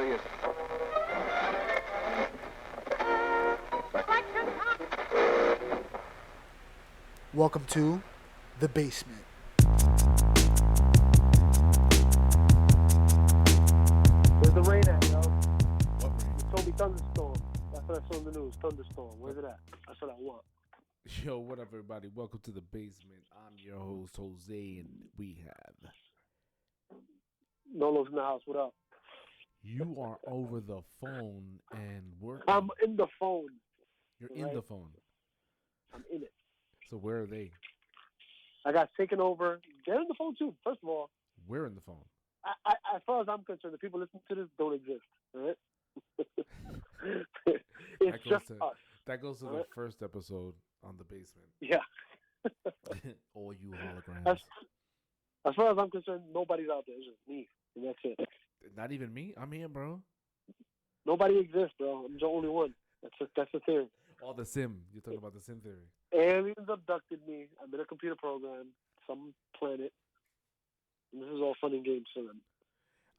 serious. Welcome to The Basement. Where's the rain at, yo? What rain? You told me thunderstorm. That's what I saw in the news. Thunderstorm. Where's it at? That's what I want. Yo, what up, everybody? Welcome to The Basement. I'm your host, Jose, and we have... Nolo's in the house. What up? You are over the phone and working. I'm in the phone. You're in the phone. I'm in it. So where are they? I got taken over. They're in the phone, too. First of all, We're in the phone. as far as I'm concerned, the people listening to this don't exist. All right? It's just us. That goes to the first episode on The Basement. Yeah. All you holograms. As far as I'm concerned, nobody's out there. It's just me. And that's it. Not even me? I'm here, bro. Nobody exists, bro. I'm the only one. That's the theory. Oh, the sim. You're talking about the sim theory. Aliens abducted me. I'm in a computer program, some planet. And this is all fun and games for them.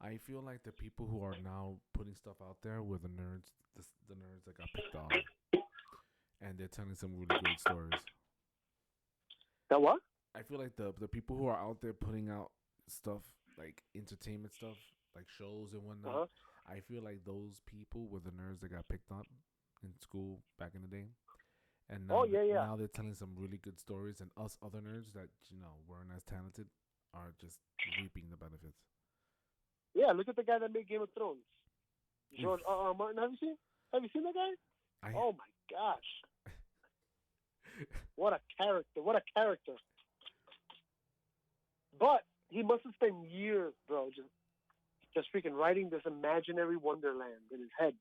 I feel like the people who are now putting stuff out there were the nerds, the nerds that got picked on. And they're telling some really great stories. That what? I feel like the people who are out there putting out stuff, like entertainment stuff, like shows and whatnot, I feel like those people were the nerds that got picked on in school back in the day. And now, now they're telling some really good stories, and us other nerds that, weren't as talented are just reaping the benefits. Yeah, look at the guy that made Game of Thrones. George R. R. Martin. Have you seen that guy? Oh my gosh. What a character. But he must have spent years, bro, just freaking writing this imaginary wonderland in his head.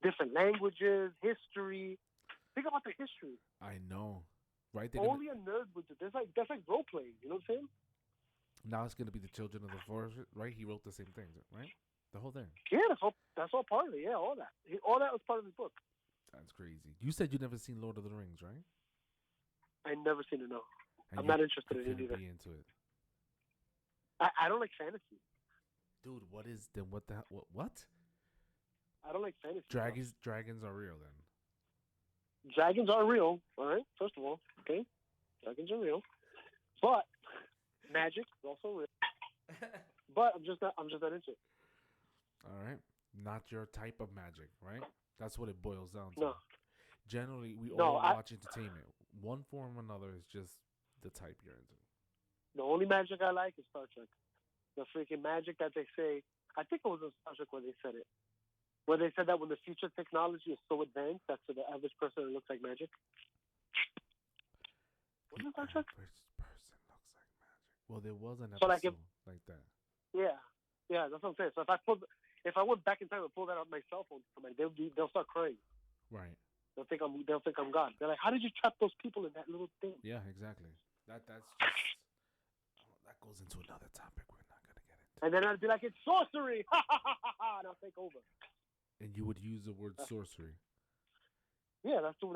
Different languages, history. Think about the history. I know. Right? Only a nerd would do this. That's like role playing, you know what I'm saying? Now it's gonna be the Children of the Forest, right? He wrote the same things, right? The whole thing. Yeah, that's all part of it. Yeah, all that. All that was part of his book. That's crazy. You said you never seen Lord of the Rings, right? I never seen it. No, I'm not interested in it either. Be into it. I don't like fantasy. Dude, what is then? What? I don't like fantasy. Dragons are real then. Dragons are real. All right. First of all, okay, dragons are real, but magic is also real. But I'm just not into it. All right. Not your type of magic, right? That's what it boils down to. No. Generally, we all watch entertainment. One form or another is just the type you're into. The only magic I like is Star Trek. The freaking magic that they say, I think it was in Star Trek where they said it. Where they said that when the future technology is so advanced that to the average person it looks like magic. Was it Star Trek? Average person looks like magic. Well, there was an episode like that. Yeah, that's what I'm saying. So if I went back in time and pulled that out my cell phone, they'll start crying. Right. They'll think I'm God. They're like, how did you trap those people in that little thing? Yeah, exactly. That's just that goes into another topic we're not gonna get into. And then I'd be like, it's sorcery, and I'll take over. And you would use the word sorcery. Yeah, that's the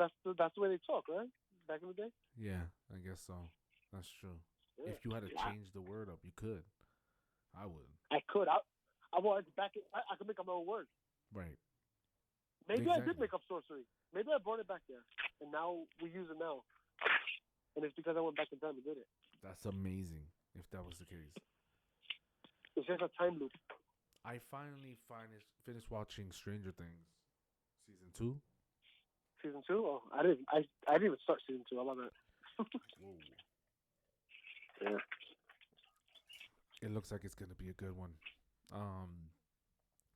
way they talk, right? Back in the day. Yeah, I guess so. That's true. Yeah. If you had to change the word up, you could. I would. I could. I could make up my own word. Right. Maybe I did make up sorcery. Maybe I brought it back there, and now we use it now. And it's because I went back in time and did it. That's amazing. If that was the case. It's just a time loop. I finally finished watching Stranger Things, season 2. Season 2? Oh, I didn't even start season 2. I love that. Whoa. Yeah. It looks like it's gonna be a good one.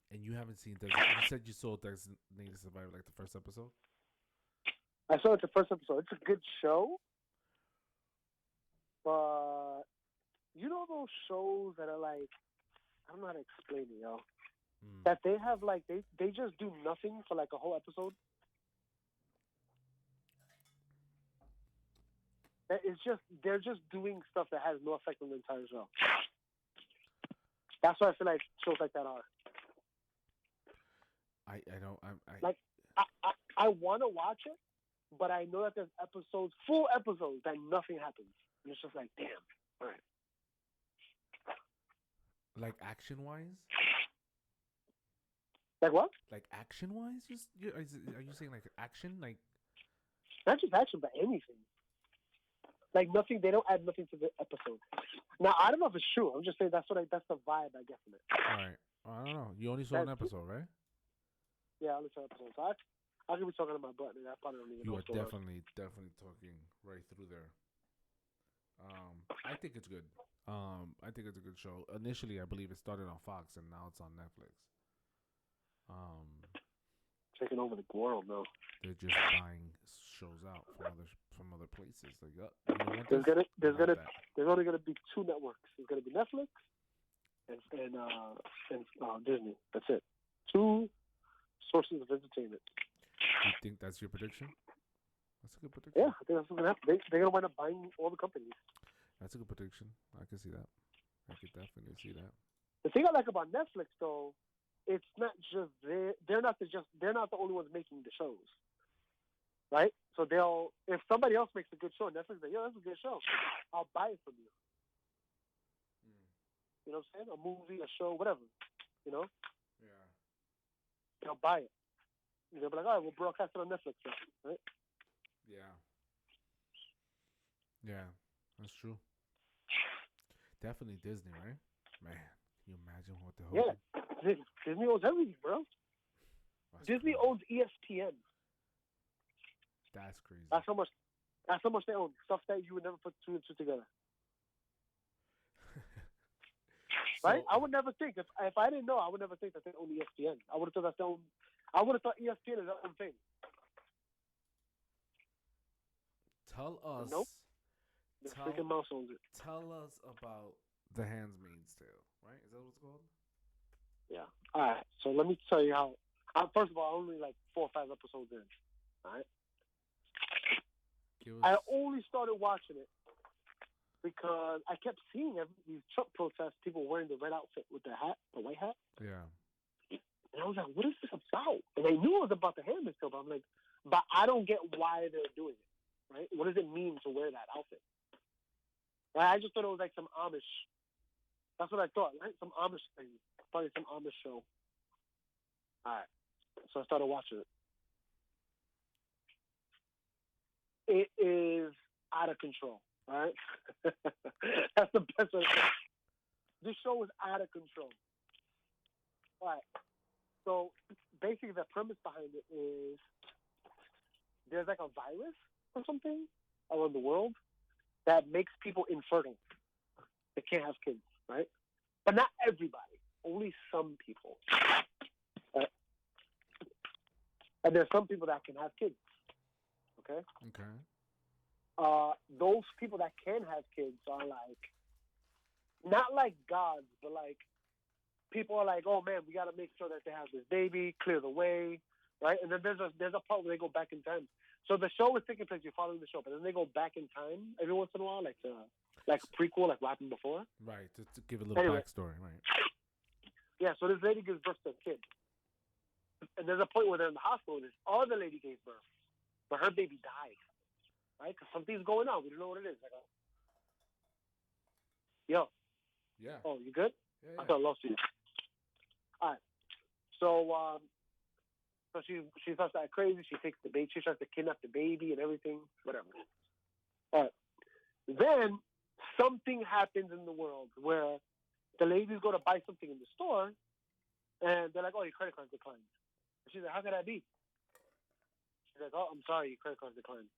And you haven't seen you said you saw Designated Survivor, like the first episode? I saw it the first episode. It's a good show. But you know those shows that are like, I don't know how to explain it, yo. That they have like they just do nothing for like a whole episode. They're just doing stuff that has no effect on the entire show. That's why I feel like shows like that are. I want to watch it, but I know that there's full episodes that nothing happens, and it's just like, damn, all right. Like action wise? Like what? Like action wise, are you saying like action? Like Not just action, but anything. Like nothing. They don't add nothing to the episode. Now I don't know if it's true. I'm just saying that's that's the vibe I get from it. right? I don't know. You only saw an episode, right? Yeah, I only saw episodes. So I could be talking to my butt, and I probably don't even You know are what's going on. definitely talking right through there. I think it's good. I think it's a good show. Initially, I believe it started on Fox, and now it's on Netflix. Taking over the world now. They're just buying shows out from other places. Like, you don't want There's this? there's only gonna be two networks. There's gonna be Netflix and Disney. That's it. Two sources of entertainment. You think that's your prediction? That's a good prediction. Yeah, I think that's what's gonna happen. They're gonna wind up buying all the companies. That's a good prediction. I can see that. I could definitely see that. The thing I like about Netflix though, it's not just they're not the only ones making the shows, right? So if somebody else makes a good show, Netflix like, yo, that's a good show, I'll buy it from you. You know what I'm saying? A movie, a show, whatever. You know? Yeah. They'll buy it. They'll be like, all right, we'll broadcast it on Netflix, right? Yeah. Yeah, that's true. Definitely Disney, right? Man, can you imagine what the whole... Yeah, Disney owns everything, bro. Disney owns ESPN. That's crazy. That's how much they own. Stuff that you would never put two and two together. Right? I would never think if I didn't know, I would never think that they own ESPN. I would have thought that's their own. I would have thought ESPN is their own thing. Tell us. Nope. The freaking mouse owns it. Tell us about the Handmaid's Tale, right? Is that what it's called? Yeah. All right. So let me tell you how. First of all, only like 4 or 5 episodes in. All right. I only started watching it because I kept seeing these Trump protests, people wearing the red outfit with the hat, the white hat. Yeah. And I was like, what is this about? And I knew it was about the Handmaid's Tale, but I'm like, but I don't get why they're doing it, right? What does it mean to wear that outfit? Right? I just thought it was like some Amish. That's what I thought, right? Some Amish thing. Probably some Amish show. All right. So I started watching it. It is out of control, right? That's the best way to say it. This show is out of control. All right. So basically the premise behind it is there's like a virus or something around the world that makes people infertile. They can't have kids, right? But not everybody. Only some people. Right? And there's some people that can have kids. Okay? Okay. Those people that can have kids are like, not like gods, but like, people are like, oh man, we got to make sure that they have this baby, clear the way, right? And then there's a part where they go back in time. So the show is taking place, you're following the show, but then they go back in time every once in a while, like a prequel, like what happened before. Right, to give a little backstory, right? Yeah, so this lady gives birth to a kid. And there's a point where they're in the hospital, and this other lady gave birth, but her baby died, right? Because something's going on. We don't know what it is. Like, yo. Yeah. Oh, you good? Yeah. I thought I lost you. All right. So, so she starts to act crazy. She takes the baby. She tries to kidnap the baby and everything. Whatever. All right. Then something happens in the world where the ladies go to buy something in the store, and they're like, "Oh, your credit card's declined." And she's like, "How could that be?" She's like, "Oh, I'm sorry, your credit card's declined."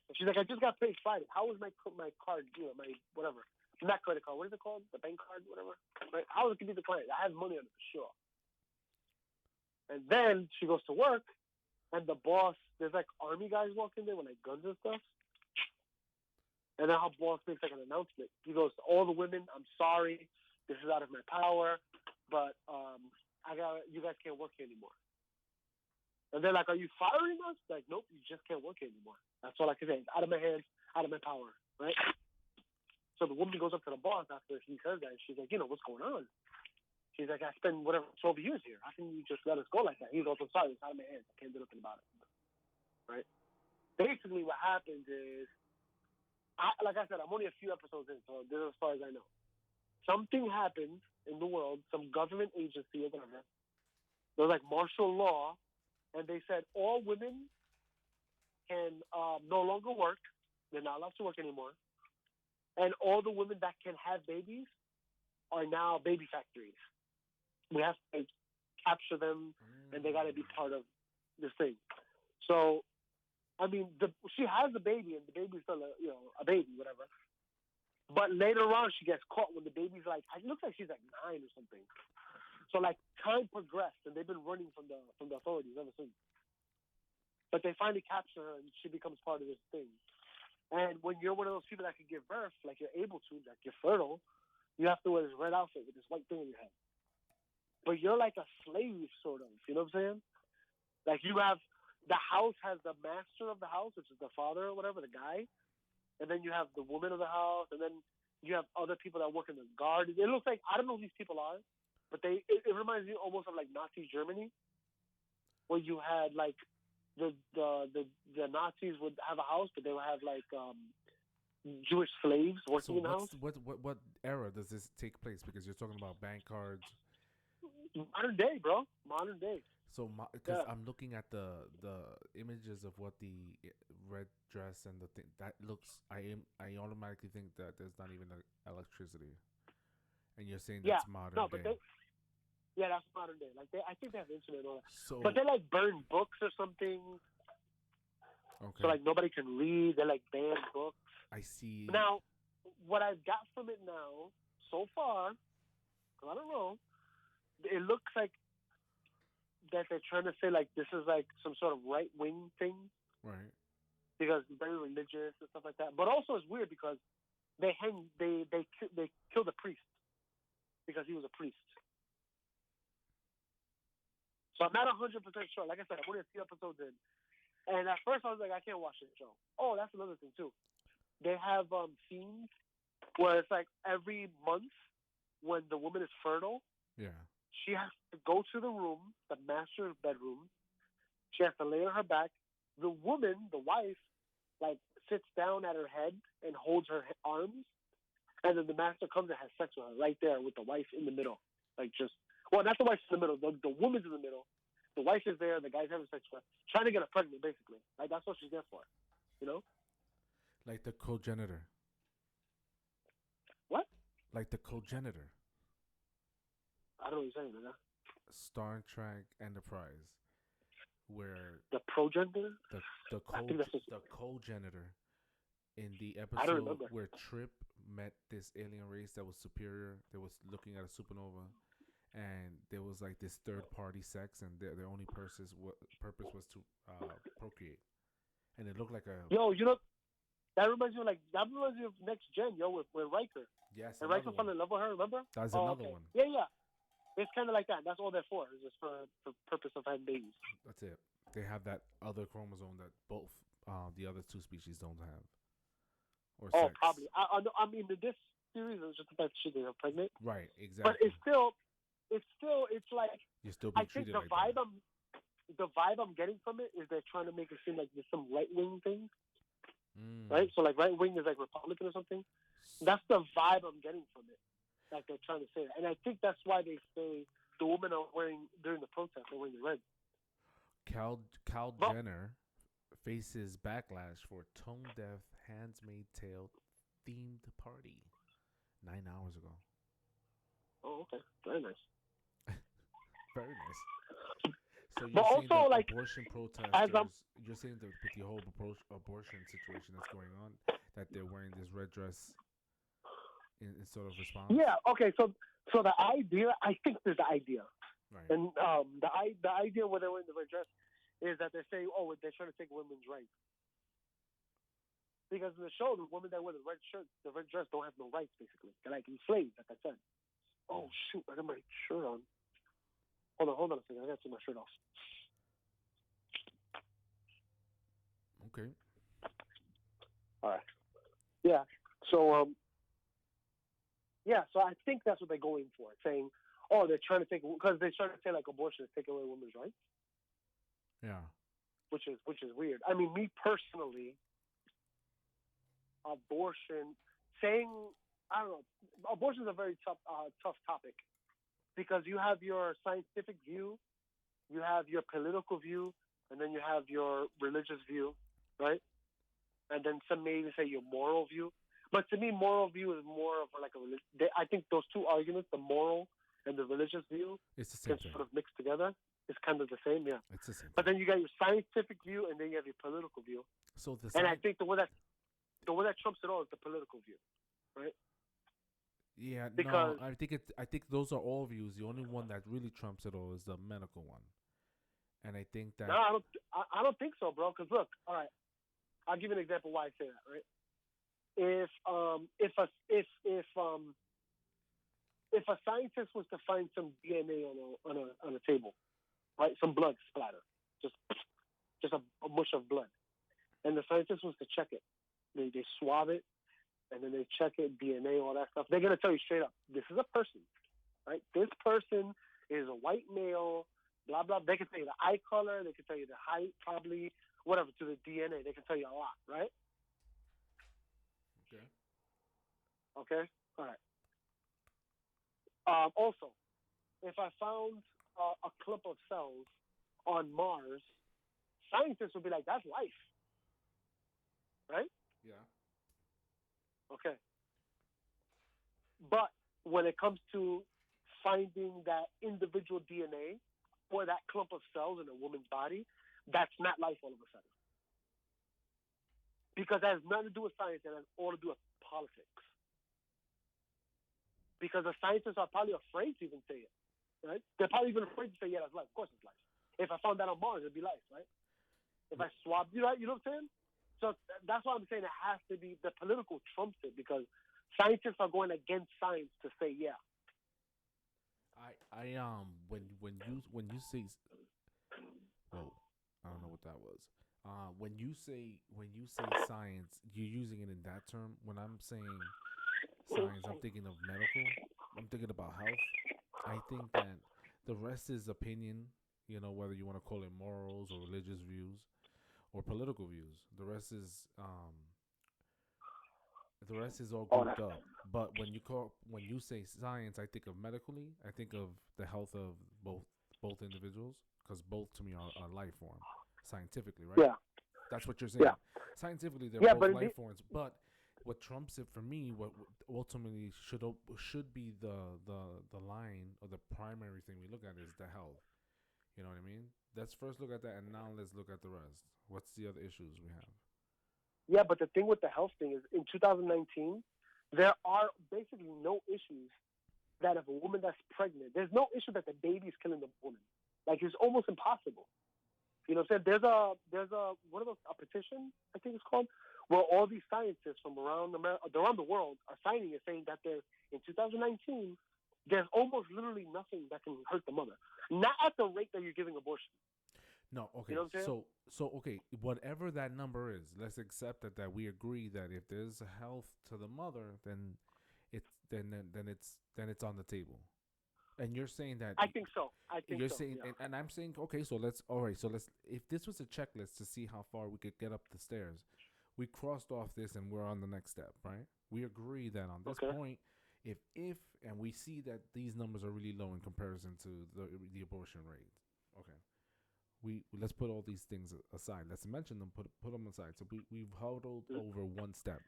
And she's like, "I just got paid Friday. How was my card? You know, my whatever." Not credit card. What is it called? The bank card, whatever. Right? How is it can be declined? I have money on it for sure. And then she goes to work, and the boss, there's like army guys walking there with like guns and stuff. And then our boss makes like an announcement. He goes to all the women, "I'm sorry, this is out of my power, but you guys can't work here anymore." And they're like, "Are you firing us?" Like, "Nope, you just can't work here anymore." That's all I can say. It's out of my hands, out of my power, right? So the woman goes up to the boss after he heard that, and she's like, "What's going on?" She's like, "I spent 12 years here. How can you just let us go like that?" He goes, "I'm sorry, it's out of my hands. I can't do nothing about it." Right? Basically, what happens is, like I said, I'm only a few episodes in, so this is as far as I know. Something happens in the world, some government agency or whatever, There was like martial law, and they said all women can no longer work. They're not allowed to work anymore. And all the women that can have babies are now baby factories. We have to capture them, and they got to be part of this thing. So, I mean, she has a baby, and the baby's still a baby, whatever. But later on, she gets caught when the baby's like, it looks like she's like 9 or something. So like time progressed, and they've been running from the authorities ever since. But they finally capture her, and she becomes part of this thing. And when you're one of those people that can give birth, like you're able to, like you're fertile, you have to wear this red outfit with this white thing on your head. But you're like a slave, sort of. You know what I'm saying? Like the house has the master of the house, which is the father or whatever, the guy. And then you have the woman of the house, and then you have other people that work in the garden. It looks like, I don't know who these people are, but it reminds me almost of like Nazi Germany, where you had like the Nazis would have a house, but they would have like Jewish slaves working in the house. What era does this take place? Because you're talking about bank cards. Modern day, bro. Modern day. So, because I'm looking at the images of what the red dress and the thing that looks, I automatically think that there's not even electricity, and you're saying that's modern day. That's modern day. Like I think they have internet and all that. So, but they like burn books or something. Okay. So like nobody can read. They like ban books. I see. Now, what I've got from it now so far, I don't know. It looks like that they're trying to say like this is like some sort of right wing thing, right? Because they're very religious and stuff like that. But also it's weird because they killed a priest because he was a priest. So I'm not 100% sure. Like I said, I'm only a few episodes in, and at first I was like, I can't watch this show. Oh, that's another thing too. They have scenes where it's like every month when the woman is fertile. Yeah. She has to go to the room, the master's bedroom. She has to lay on her back. The woman, the wife, like sits down at her head and holds her arms, and then the master comes and has sex with her right there with the wife in the middle. Like not the wife in the middle. The woman's in the middle. The wife is there. The guy's having sex with her, trying to get her pregnant, basically. Like that's what she's there for, you know? Like the cogenitor. What? Like the cogenitor. I don't know what you're saying, man. Star Trek Enterprise, where the progenitor, the cogenitor in the I don't episode remember. where Trip met this alien race that was superior, that was looking at a supernova, and there was like this third party sex, and their only purpose was to procreate, and it looked like a that reminds me of Next Gen, with Riker. Yes, and Riker fell in love with her. Remember? That's another one. Yeah. It's kind of like that. That's all they're for. It's just for the purpose of having babies. That's it. They have that other chromosome that both the other two species don't have. Or sex. Probably. I mean, this series is just about shit they are pregnant. Right. Exactly. But it's like you're still being treated like that. The vibe I'm getting from it is they're trying to make it seem like there's some right wing thing. Right. So like right wing is like Republican or something. That's the vibe I'm getting from it. Like they're trying to say that. And I think that's why they say the women are wearing, during the protest, they're wearing the red. Cal Jenner faces backlash for tone-deaf Handmaid's Tale themed party 9 hours ago. Oh, okay. Very nice. Very nice. So you're saying also, that abortion protesters, you're saying that with the whole abortion situation that's going on, that they're wearing this red dress in sort of response? Yeah, okay, so the idea, I think there's the idea. Right. And the idea where they're wearing the red dress is that they're saying, they're trying to take women's rights. Because in the show, the women that wear the red dress don't have no rights, basically. They're like enslaved, like I said. Oh, shoot, I got my shirt on. Hold on a second. I got to take my shirt off. Okay. All right. Yeah. So, so I think that's what they're going for. Saying, they're trying to because they're trying to say like abortion is taking away women's rights. Yeah. Which is weird. I mean, me personally, abortion, I don't know, abortion is a very tough topic because you have your scientific view you have your political view, and then you have your religious view, right? And then some may even say your moral view. But to me, moral view is more of like a religion. I think those two arguments, the moral and the religious view, It's the can same thing. sort of mix together. It's kind of the same, yeah. It's the same But thing. then you got your scientific view, and then you have your political view. So the And I think the one that trumps it all is the political view, right? yeah, Because no, I think those are all views. The only one that really trumps it all is the medical one. And I think that no, I don't think so, bro. Because look, all right, I'll give you an example why I say that, right? If a scientist was to find some DNA on a table, right, some blood splatter, just a mush of blood, and the scientist was to check it, they swab it, and then they check it, DNA, all that stuff. They're gonna tell you straight up, this is a person, right? This person is a white male, blah blah. They can tell you the eye color, they can tell you the height, probably whatever to the DNA. They can tell you a lot, right? okay. Okay, all right. Also, if I found a clip of cells on Mars, scientists would be like, that's life, right? Yeah. Okay. But when it comes to finding that individual DNA or that clump of cells in a woman's body, that's not life all of a sudden. Because that has nothing to do with science, it has all to do with politics. Because the scientists are probably afraid to even say it, right? They're probably even afraid to say, yeah, that's life. Of course it's life. If I found that on Mars, it'd be life, right? If I swabbed, you know what I'm saying? So that's why I'm saying it has to be the political trumps it, because scientists are going against science to say, yeah. I when you say, whoa, I don't know what that was. When you say science, you're using it in that term. When I'm saying science, I'm thinking of medical. I'm thinking about health. I think that the rest is opinion. You know, whether you want to call it morals or religious views or political views. The rest is all grouped up. But when you say science, I think of medically. I think of the health of both individuals, because both to me are life form, scientifically, right? Yeah. That's what you're saying. Yeah. Scientifically, they're Yeah, both but life forms. But what trumps it for me, what ultimately should be the line or the primary thing we look at is the health. You know what I mean? Let's first look at that, and now let's look at the rest. What's the other issues we have? Yeah, but the thing with the health thing is in 2019, there are basically no issues that if a woman that's pregnant, there's no issue that the baby's killing the woman. Like, it's almost impossible. You know what I'm saying? There's a what are those, a petition, I think it's called, where all these scientists from around the world are signing it, saying that there's in 2019 there's almost literally nothing that can hurt the mother, not at the rate that you're giving abortion. No, okay. You know what I'm saying? So okay, whatever that number is, let's accept that we agree that if there's health to the mother, then it's on the table. And you're saying that I think so. you're So. saying, Yeah. and I'm saying, okay, so let's if this was a checklist to see how far we could get up the stairs, we crossed off this and we're on the next step, right? We agree that on this point, if and we see that these numbers are really low in comparison to the abortion rate, okay. Let's put all these things aside. Let's mention them. Put them aside. So we've huddled over one step,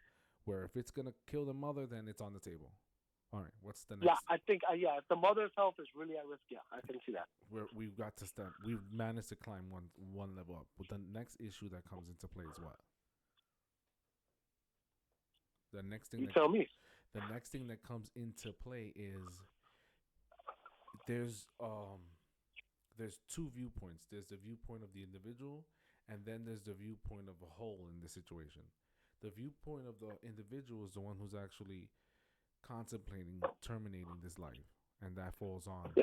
where if it's gonna kill the mother, then it's on the table. All right. What's the next? Yeah, I think if the mother's health is really at risk, yeah, I can see that. We've got to step. We've managed to climb one level up. But the next issue that comes into play is what? The next thing. Tell me. The next thing that comes into play is there's two viewpoints. There's the viewpoint of the individual, and then there's the viewpoint of a whole in the situation. The viewpoint of the individual is the one who's actually contemplating terminating this life, and that falls on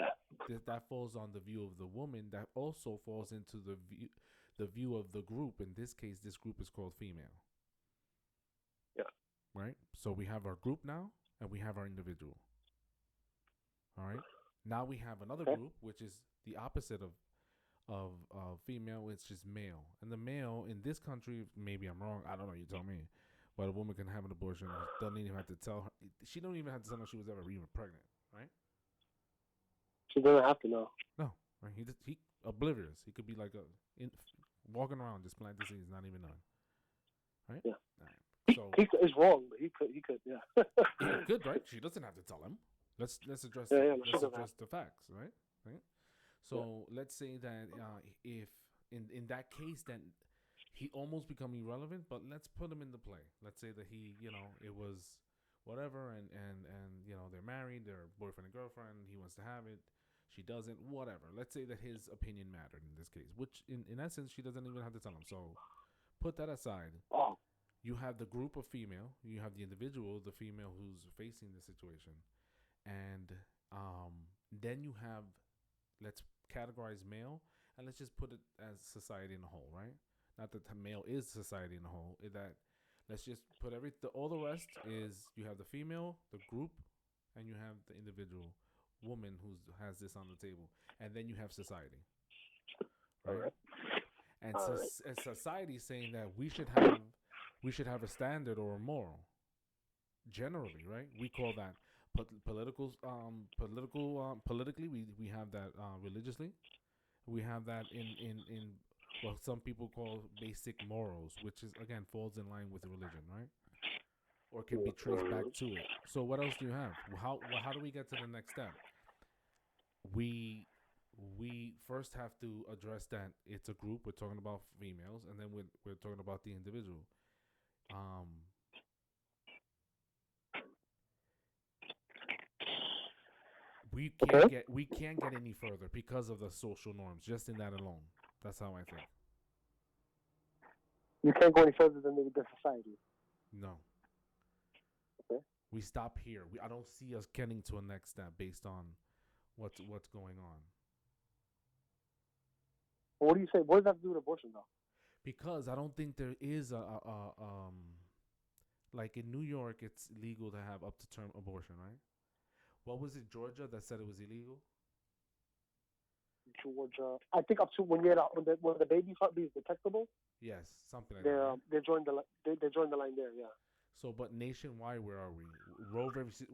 that falls on the view of the woman. That also falls into the view of the group. In this case, this group is called female. Yeah. Right. So we have our group now, and we have our individual. All right. Now we have another group, which is the opposite of female, which is male. And the male in this country, maybe I'm wrong, I don't know, you tell me, but a woman can have an abortion. Don't even have to tell her. She don't even have to tell her she was ever even pregnant, right? She doesn't have to know. No, right? oblivious. He could be like walking around just planting seeds, not even knowing. Right? Yeah. All right. So he is wrong, but he could, yeah. he could, right? She doesn't have to tell him. Let's address the facts, right? Right. So let's say that if in that case, then he almost become irrelevant. But let's put him into play. Let's say that he, it was whatever, and they're married, they're boyfriend and girlfriend. He wants to have it, she doesn't. Whatever. Let's say that his opinion mattered in this case, which in essence she doesn't even have to tell him. So put that aside. Oh. You have the group of female. You have the individual, the female who's facing the situation, and then you have, let's categorize male, and let's just put it as society in a whole, right? Not that the male is society in a whole. That let's just put all the rest is you have the female, the group, and you have the individual woman who has this on the table, and then you have society, right? All right. And society saying that we should have a standard or a moral. Generally, right? We call that politically. We have that religiously. We have that in what some people call basic morals, which is again falls in line with religion, right? Or can be traced back to it. So what else do you have? How do we get to the next step? We first have to address that it's a group. We're talking about females, and then we're talking about the individual. We can't get any further because of the social norms. Just in that alone, that's how I think. You can't go any further than the society. No. Okay. We stop here. I don't see us getting to a next step based on what's going on. Well, what do you say? What does that have to do with abortion, though? Because I don't think there is like in New York, it's legal to have up to term abortion, right? What was it, Georgia, that said it was illegal? Georgia, I think up to when the baby's heartbeat is detectable. Yes, something like that. Right? They joined the line there, yeah. So, but nationwide, where are we? Roe versus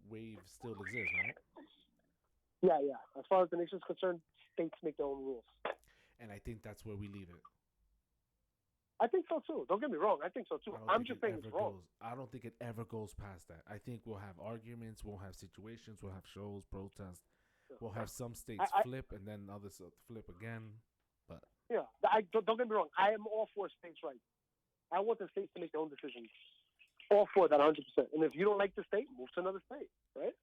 Wade still exists, right? Yeah. As far as the nation's concerned, states make their own rules. And I think that's where we leave it. I think so too. Don't get me wrong. I think so too. I'm just saying it's wrong. I don't think it ever goes past that. I think we'll have arguments, we'll have situations, we'll have shows, protests. We'll have some states flip and then others flip again. But yeah, don't get me wrong. I am all for states' rights. I want the states to make their own decisions. All for that 100%. And if you don't like the state, move to another state, right?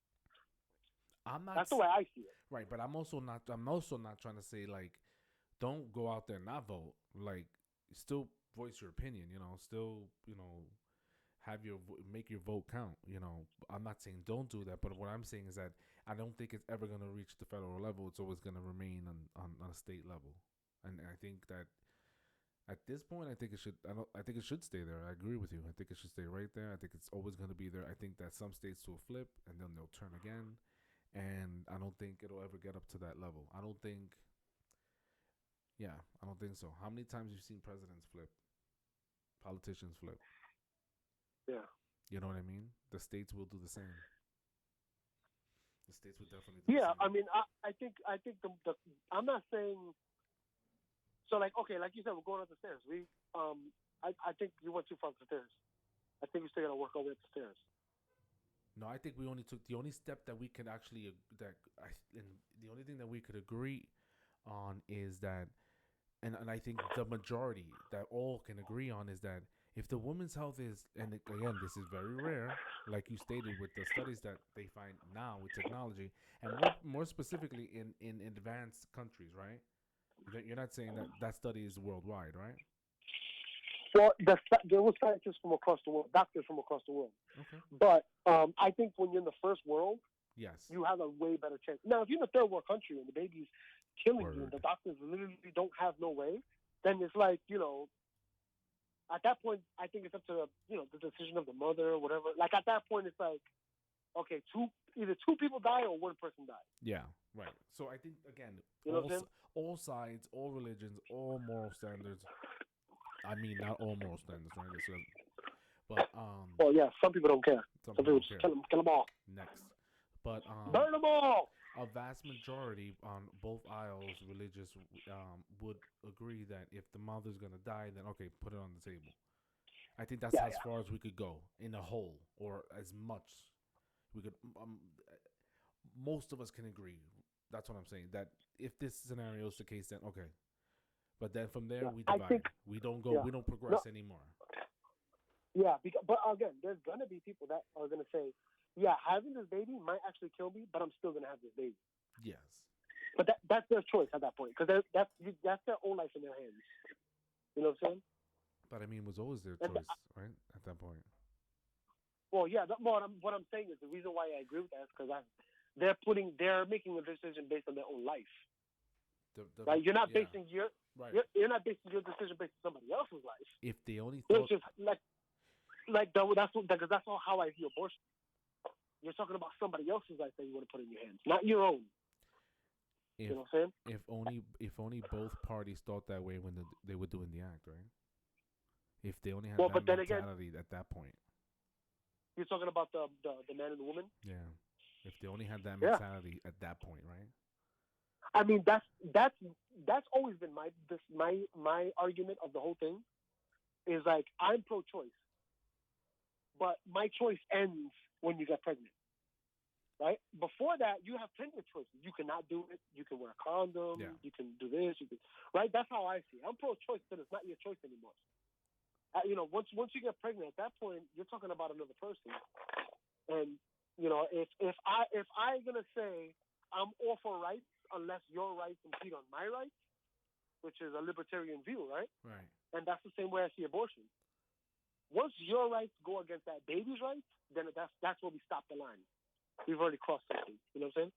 That's the way I see it. Right, but I'm also not trying to say like don't go out there and not vote. Like still voice your opinion, still, make your vote count, I'm not saying don't do that, but what I'm saying is that I don't think it's ever going to reach the federal level. It's always going to remain on a state level. And I think that at this point, I think it should stay there. I agree with you. I think it should stay right there. I think it's always going to be there. I think that some states will flip and then they'll turn again. And I don't think it'll ever get up to that level. I don't think so. How many times have you seen presidents flip? Politicians flip? Yeah. You know what I mean? The states will do the same. The states will definitely do the same. I mean, I think the I'm not saying. So like, okay, like you said, we're going up the stairs. I think you went too far up the stairs. I think we still got to work our way up the stairs. No, I think we only took the only step that we could actually and the only thing that we could agree on is that, and I think the majority that all can agree on is that if the woman's health is, and again, this is very rare, like you stated with the studies that they find now with technology, and more specifically in advanced countries, right? You're not saying that study is worldwide, right? Well, there were scientists from across the world, doctors from across the world. Okay. But I think when you're in the first world, yes, you have a way better chance. Now, if you're in a third world country and the baby's killing you and the doctors literally don't have no way, then it's like, at that point, I think it's up to, the decision of the mother or whatever. Like, at that point, it's like, okay, either two people die or one person dies. Yeah, right. So I think, again, all sides, all religions, all moral standards. I mean, not all moral standards, right? But well, yeah, some people don't care. Some people just kill them all. Next, but burn them all. a vast majority on both aisles, religious, would agree that if the mother's gonna die, then okay, put it on the table. I think that's Yeah, as yeah. far as we could go in a whole, or as much we could. Most of us can agree. That's what I'm saying. That if this scenario is the case, then okay. But then from there Yeah. we I divide. think. We don't go. Yeah. We don't No. progress anymore. Yeah. But again, there's gonna be people that are gonna say, yeah, having this baby might actually kill me, but I'm still gonna have this baby. Yes. But that's their choice at that point, because that's their own life in their hands. You know what I'm saying? But I mean, it was always their And choice, right? At that point. well, yeah. What I'm saying is the reason why I agree with that is because they're making a decision based on their own life. Right? You're not basing your right. you're not basing your decision based on somebody else's life. If they only It's thought, just that's all how I view abortion. You're talking about somebody else's life that you want to put in your hands, not your own. if You know what I'm saying? if only both parties thought that way when they were doing the act, right? If they only had Well, that but then again, mentality at that point, you're talking about the man and the woman. yeah. If they only had that Yeah. mentality at that point, right? I mean, that's always been my argument of the whole thing is like I'm pro-choice, but my choice ends when you get pregnant, right? Before that, you have plenty of choices. You cannot do it. You can wear a condom. Yeah. You can do this. You can, right? That's how I see it. I'm pro-choice, but it's not your choice anymore. Once you get pregnant, at that point, you're talking about another person. And if I'm gonna say I'm all for rights unless your rights impede on my rights, which is a libertarian view, right? Right. And that's the same way I see abortion. Once your rights go against that baby's rights, then that's where we stop the line. We've already crossed something. You know what I'm saying?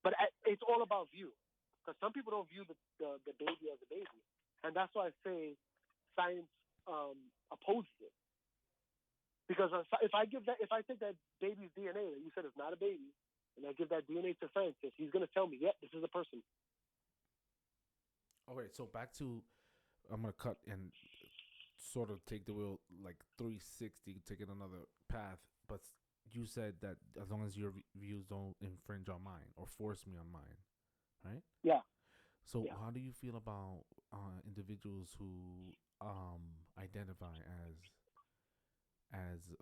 But it's all about view, because some people don't view the baby as a baby, and that's why I say science opposes it. Because if I take that baby's DNA that you said is not a baby, and I give that DNA to scientists, he's going to tell me, this is a person. Okay, so back to, I'm gonna cut and sort of take the wheel like 360, take it another path. But you said that as long as your views don't infringe on mine or force me on mine, right? Yeah. So Yeah. how do you feel about individuals who identify as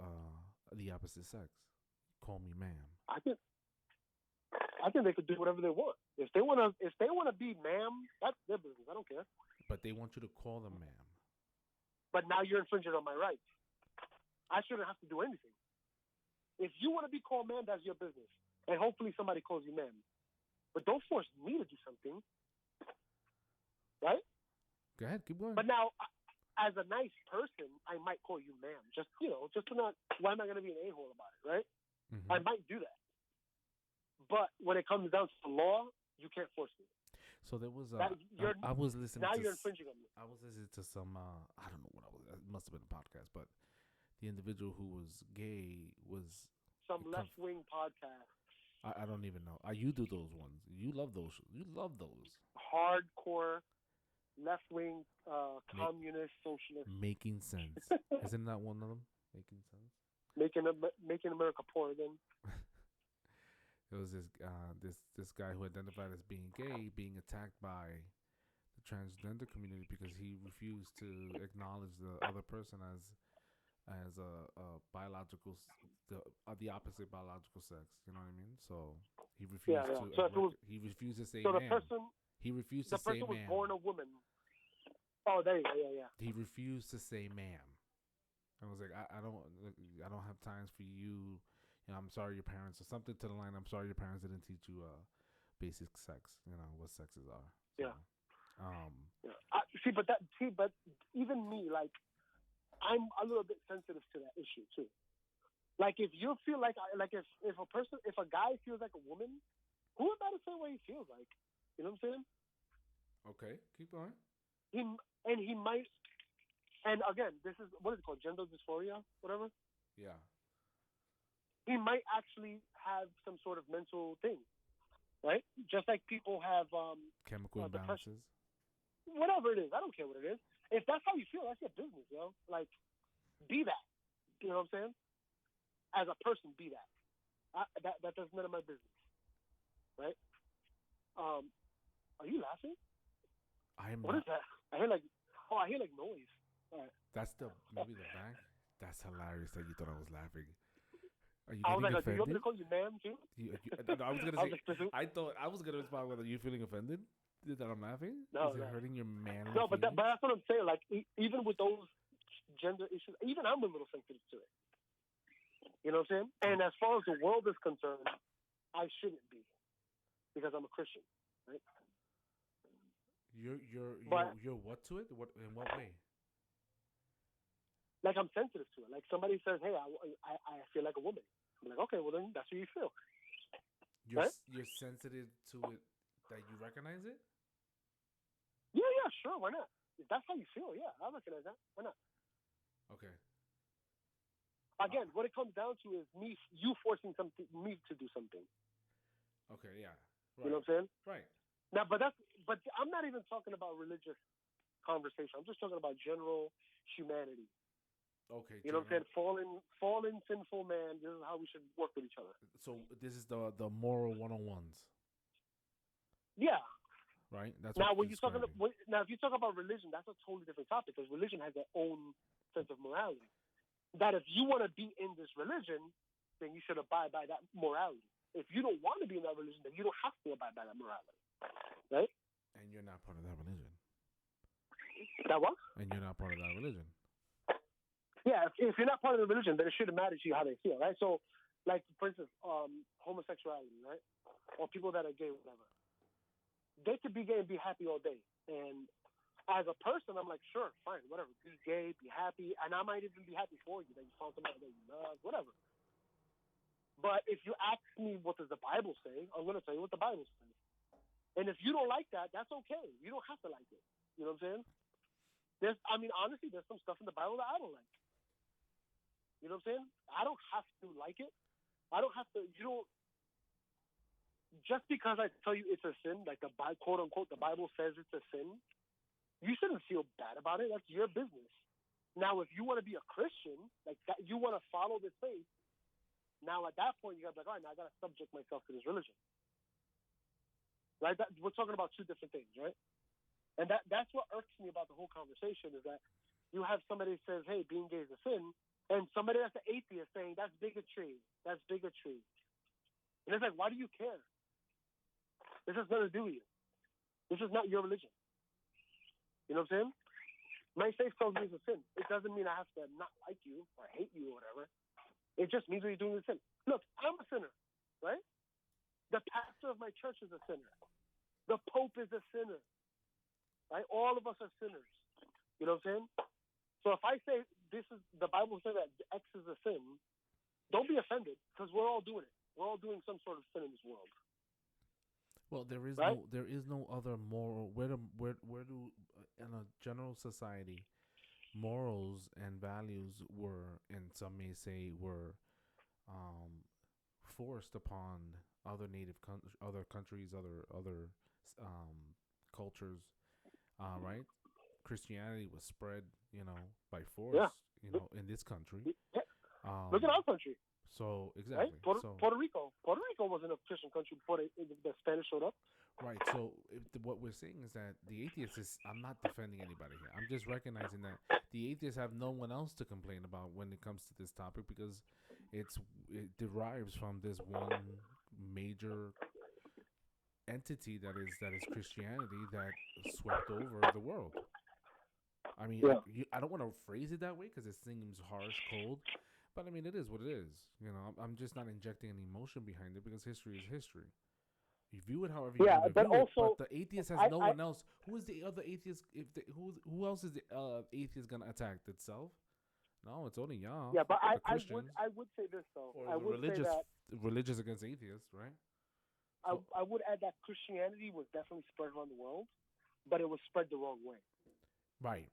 the opposite sex? Call me ma'am. I think they could do whatever they want. If they wanna be ma'am, that's their business. I don't care. But they want you to call them ma'am. But now you're infringing on my rights. I shouldn't have to do anything. If you want to be called ma'am, that's your business. And hopefully somebody calls you ma'am. But don't force me to do something. Right? Go ahead, keep going. But now, as a nice person, I might call you ma'am. Just to not, why am I going to be an a-hole about it, right? Mm-hmm. I might do that. But when it comes down to the law, you can't force me. So there was I was listening. Now to you're infringing on me. I was listening to some. I don't know what I was. It must have been a podcast, but the individual who was gay was some left-wing podcast. I don't even know. You do those ones. You love those. You love those. Hardcore left-wing communist socialist. Making sense. Isn't that one of them? Making sense. Making America poor again. There was this guy who identified as being gay being attacked by the transgender community because he refused to acknowledge the other person as a biological the opposite biological sex. You know what I mean? So he refused to. So he refused to say ma'am. He refused to say ma'am. The person was born a woman. Oh, there you go. Yeah. He refused to say ma'am. I was like, I don't have times for you. I'm sorry your parents, or something to the line. I'm sorry your parents didn't teach you basic sex. What sexes are. So, yeah. But even me, like, I'm a little bit sensitive to that issue too. Like, if you feel like if a guy feels like a woman, who am I to say what he feels like? You know what I'm saying? Okay, keep going. He might, and again, this is what is it called, gender dysphoria, whatever. Yeah. He might actually have some sort of mental thing, right? Just like people have chemical imbalances. Depression. Whatever it is, I don't care what it is. If that's how you feel, that's your business, yo. Like, be that. You know what I'm saying? As a person, be that. That does none of my business. right? Are you laughing? I'm What not. is that? I hear like noise. All right. That's maybe the back. That's hilarious that you thought I was laughing. Are you I was getting like, do you want me offended? to call you ma'am too? I was gonna I was say. like, this is, I thought I was gonna respond with, "Are you feeling offended that I'm laughing? no, Is it no, hurting your manly no, but feelings?" that's what I'm saying. Like, even with those gender issues, even I'm a little sensitive to it. You know what I'm saying? And as far as the world is concerned, I shouldn't be because I'm a Christian, right? But You're what to it? What in what way? like, I'm sensitive to it. Like, somebody says, "Hey, I feel like a woman." I'm like, okay, well then that's what you feel, right? You're sensitive to it that you recognize it. Yeah, yeah, sure. Why not? If that's how you feel, yeah, I recognize that. Why not? Okay. Again, what it comes down to is you forcing me to do something. Okay. Yeah. Right. You know what I'm saying? Right. Now, but I'm not even talking about religious conversation. I'm just talking about general humanity. Okay. You know what I'm saying? Fallen, sinful man. This is how we should work with each other. So this is the moral 101s, Yeah. right? That's Now, what if you talk about religion, that's a totally different topic because religion has their own sense of morality. That if you want to be in this religion, then you should abide by that morality. If you don't want to be in that religion, then you don't have to abide by that morality, right? And you're not part of that religion. That what? And you're not part of that religion. Yeah, if you're not part of the religion, then it shouldn't matter to you how they feel, right? So, like, for instance, homosexuality, right? Or people that are gay, whatever. They could be gay and be happy all day. And as a person, I'm like, sure, fine, whatever. Be gay, be happy. And I might even be happy for you that you found somebody that you love, whatever. But if you ask me what does the Bible say, I'm going to tell you what the Bible says. And if you don't like that, that's okay. You don't have to like it. You know what I'm saying? Honestly, there's some stuff in the Bible that I don't like. You know what I'm saying? I don't have to like it. I don't have to, just because I tell you it's a sin, like the quote unquote, the Bible says it's a sin, you shouldn't feel bad about it. That's your business. Now, if you want to be a Christian, like that, you want to follow this faith, now at that point, you got to be like, all right, now I got to subject myself to this religion. Right? We're talking about two different things, right? And that's what irks me about the whole conversation is that you have somebody that says, hey, being gay is a sin, and somebody that's an atheist saying that's bigotry. That's bigotry. And it's like, why do you care? This has nothing to do with you. This is not your religion. You know what I'm saying? My faith tells me it's a sin. It doesn't mean I have to not like you or hate you or whatever. It just means what you're doing is sin. Look, I'm a sinner, right? The pastor of my church is a sinner. The Pope is a sinner, right? All of us are sinners. You know what I'm saying? So if I say the Bible says that X is a sin, don't be offended because we're all doing it. We're all doing some sort of sin in this world. Well, there is right? no other moral. Where do in a general society, morals and values were, and some may say were, forced upon other other countries, other cultures, right? Christianity was spread, by force, Yeah. in this country. Yeah. Look at our country. So exactly. Right? Puerto Rico. Puerto Rico wasn't a Christian country before the Spanish showed up. Right. So what we're saying is that the atheists is. I'm not defending anybody here. I'm just recognizing that the atheists have no one else to complain about when it comes to this topic because it derives from this one major entity that is Christianity that swept over the world. I mean, Yeah. I don't want to phrase it that way because it seems harsh, cold. But I mean, it is what it is. I'm just not injecting any emotion behind it because history is history. You view it however you want to but view also, it. But the atheist has no one else. Who is the other atheist? Who else is the atheist gonna attack itself? No, it's only y'all. Yeah, but I would say this though. Or I would say that religious against atheists, right? So, I would add that Christianity was definitely spread around the world, but it was spread the wrong way. Right.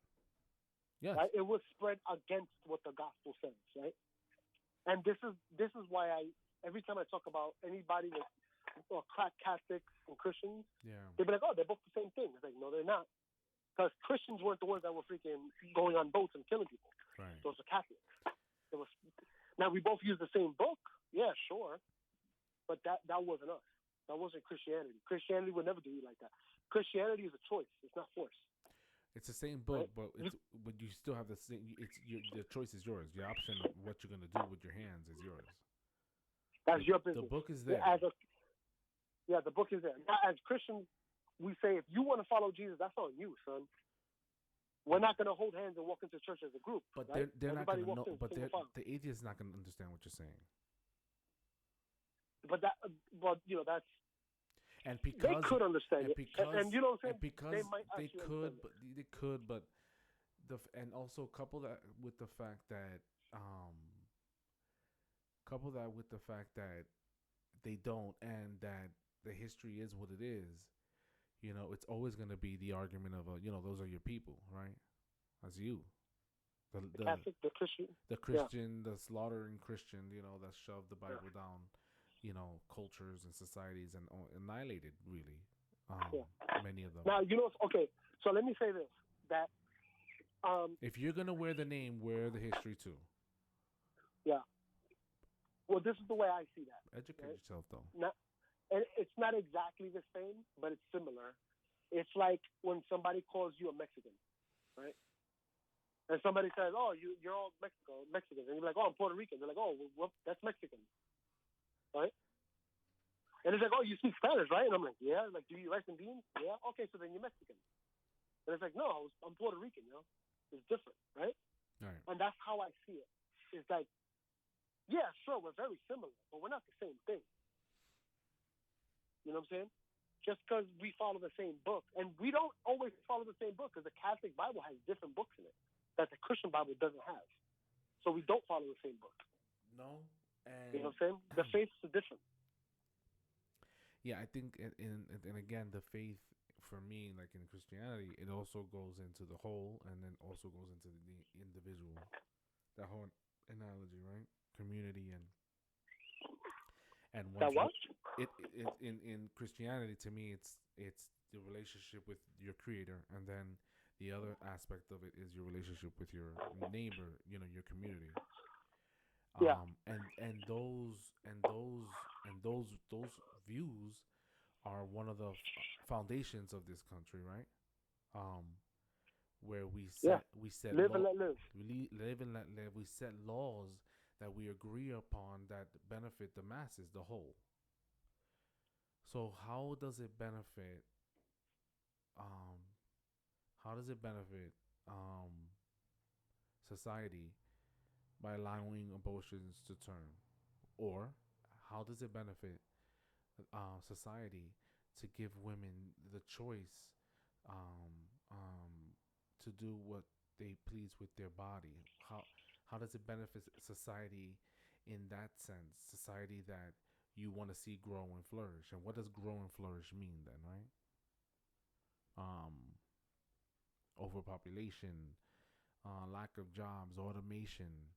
Yes. Right? It was spread against what the gospel says, right? And this is why every time I talk about anybody with crack Catholics and Christians, they'd be like, oh, they're both the same thing. It's like, no, they're not. Because Christians weren't the ones that were freaking going on boats and killing people. Right. Those are Catholics. Now, we both use the same book. Yeah, sure. But that wasn't us. That wasn't Christianity. Christianity would never do you like that. Christianity is a choice. It's not force. It's the same book, right? but you still have the same. The choice is yours. The option of what you're gonna do with your hands is yours. That's your business. The book is there. The book is there. Now, as Christians, we say if you want to follow Jesus, that's on you, son. We're not going to hold hands and walk into church as a group. But right? they're not going to know. But the atheist is not going to understand what you're saying. But that's. And because they could understand and it, because, and you know what I'm saying, because they could, but and also couple that with the fact that they don't, and that the history is what it is. You know, it's always going to be the argument of those are your people, right? That's you. The Catholic, the Christian, the slaughtering Christian, that shoved the Bible down, cultures and societies and annihilated really, many of them. Now okay. So let me say this: that if you're gonna wear the name, wear the history too. Yeah. Well, this is the way I see that. Educate yourself, though. And it's not exactly the same, but it's similar. It's like when somebody calls you a Mexican, right? And somebody says, "Oh, you're all Mexicans," and you're like, "Oh, I'm Puerto Rican." They're like, "Oh, well, that's Mexican," right? And it's like, "Oh, you speak Spanish, right?" And I'm like, "Yeah." Like, "Do you eat rice and beans?" "Yeah." "Okay, so then you're Mexican." And it's like, "No, I'm Puerto Rican." It's different, right? All right. And that's how I see it. It's like, yeah, sure, we're very similar, but we're not the same thing. You know what I'm saying? Just because we follow the same book. And we don't always follow the same book because the Catholic Bible has different books in it that the Christian Bible doesn't have. So we don't follow the same book. No. And you know what I'm saying? The faiths are different. Yeah, I think, and again, the faith, for me, like in Christianity, it also goes into the whole and then also goes into the individual. That whole analogy, right? Community and that what? It in Christianity, to me, it's the relationship with your creator, and then the other aspect of it is your relationship with your neighbor, your community. Yeah. And those views are one of the foundations of this country, right? Where we set live and let live. We live and let live. We set laws that we agree upon that benefit the masses, the whole. So how does it benefit? Society by allowing abortions to term, or how does it benefit society to give women the choice to do what they please with their body? How does it benefit society in that sense? Society that you want to see grow and flourish. And what does grow and flourish mean then, right? Overpopulation, lack of jobs, automation,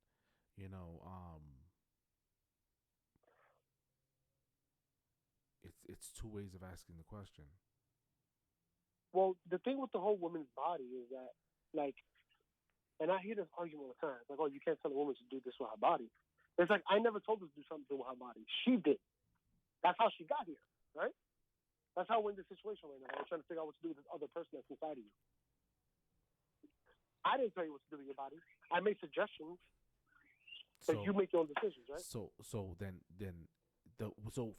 it's two ways of asking the question. Well, the thing with the whole woman's body is that, like, and I hear this argument all the time. It's like, "Oh, you can't tell a woman to do this with her body." It's like, I never told her to do something with her body. She did. That's how she got here, right? That's how we're in this situation right now. We're trying to figure out what to do with this other person that's inside of you. I didn't tell you what to do with your body. I made suggestions, but you make your own decisions, right? So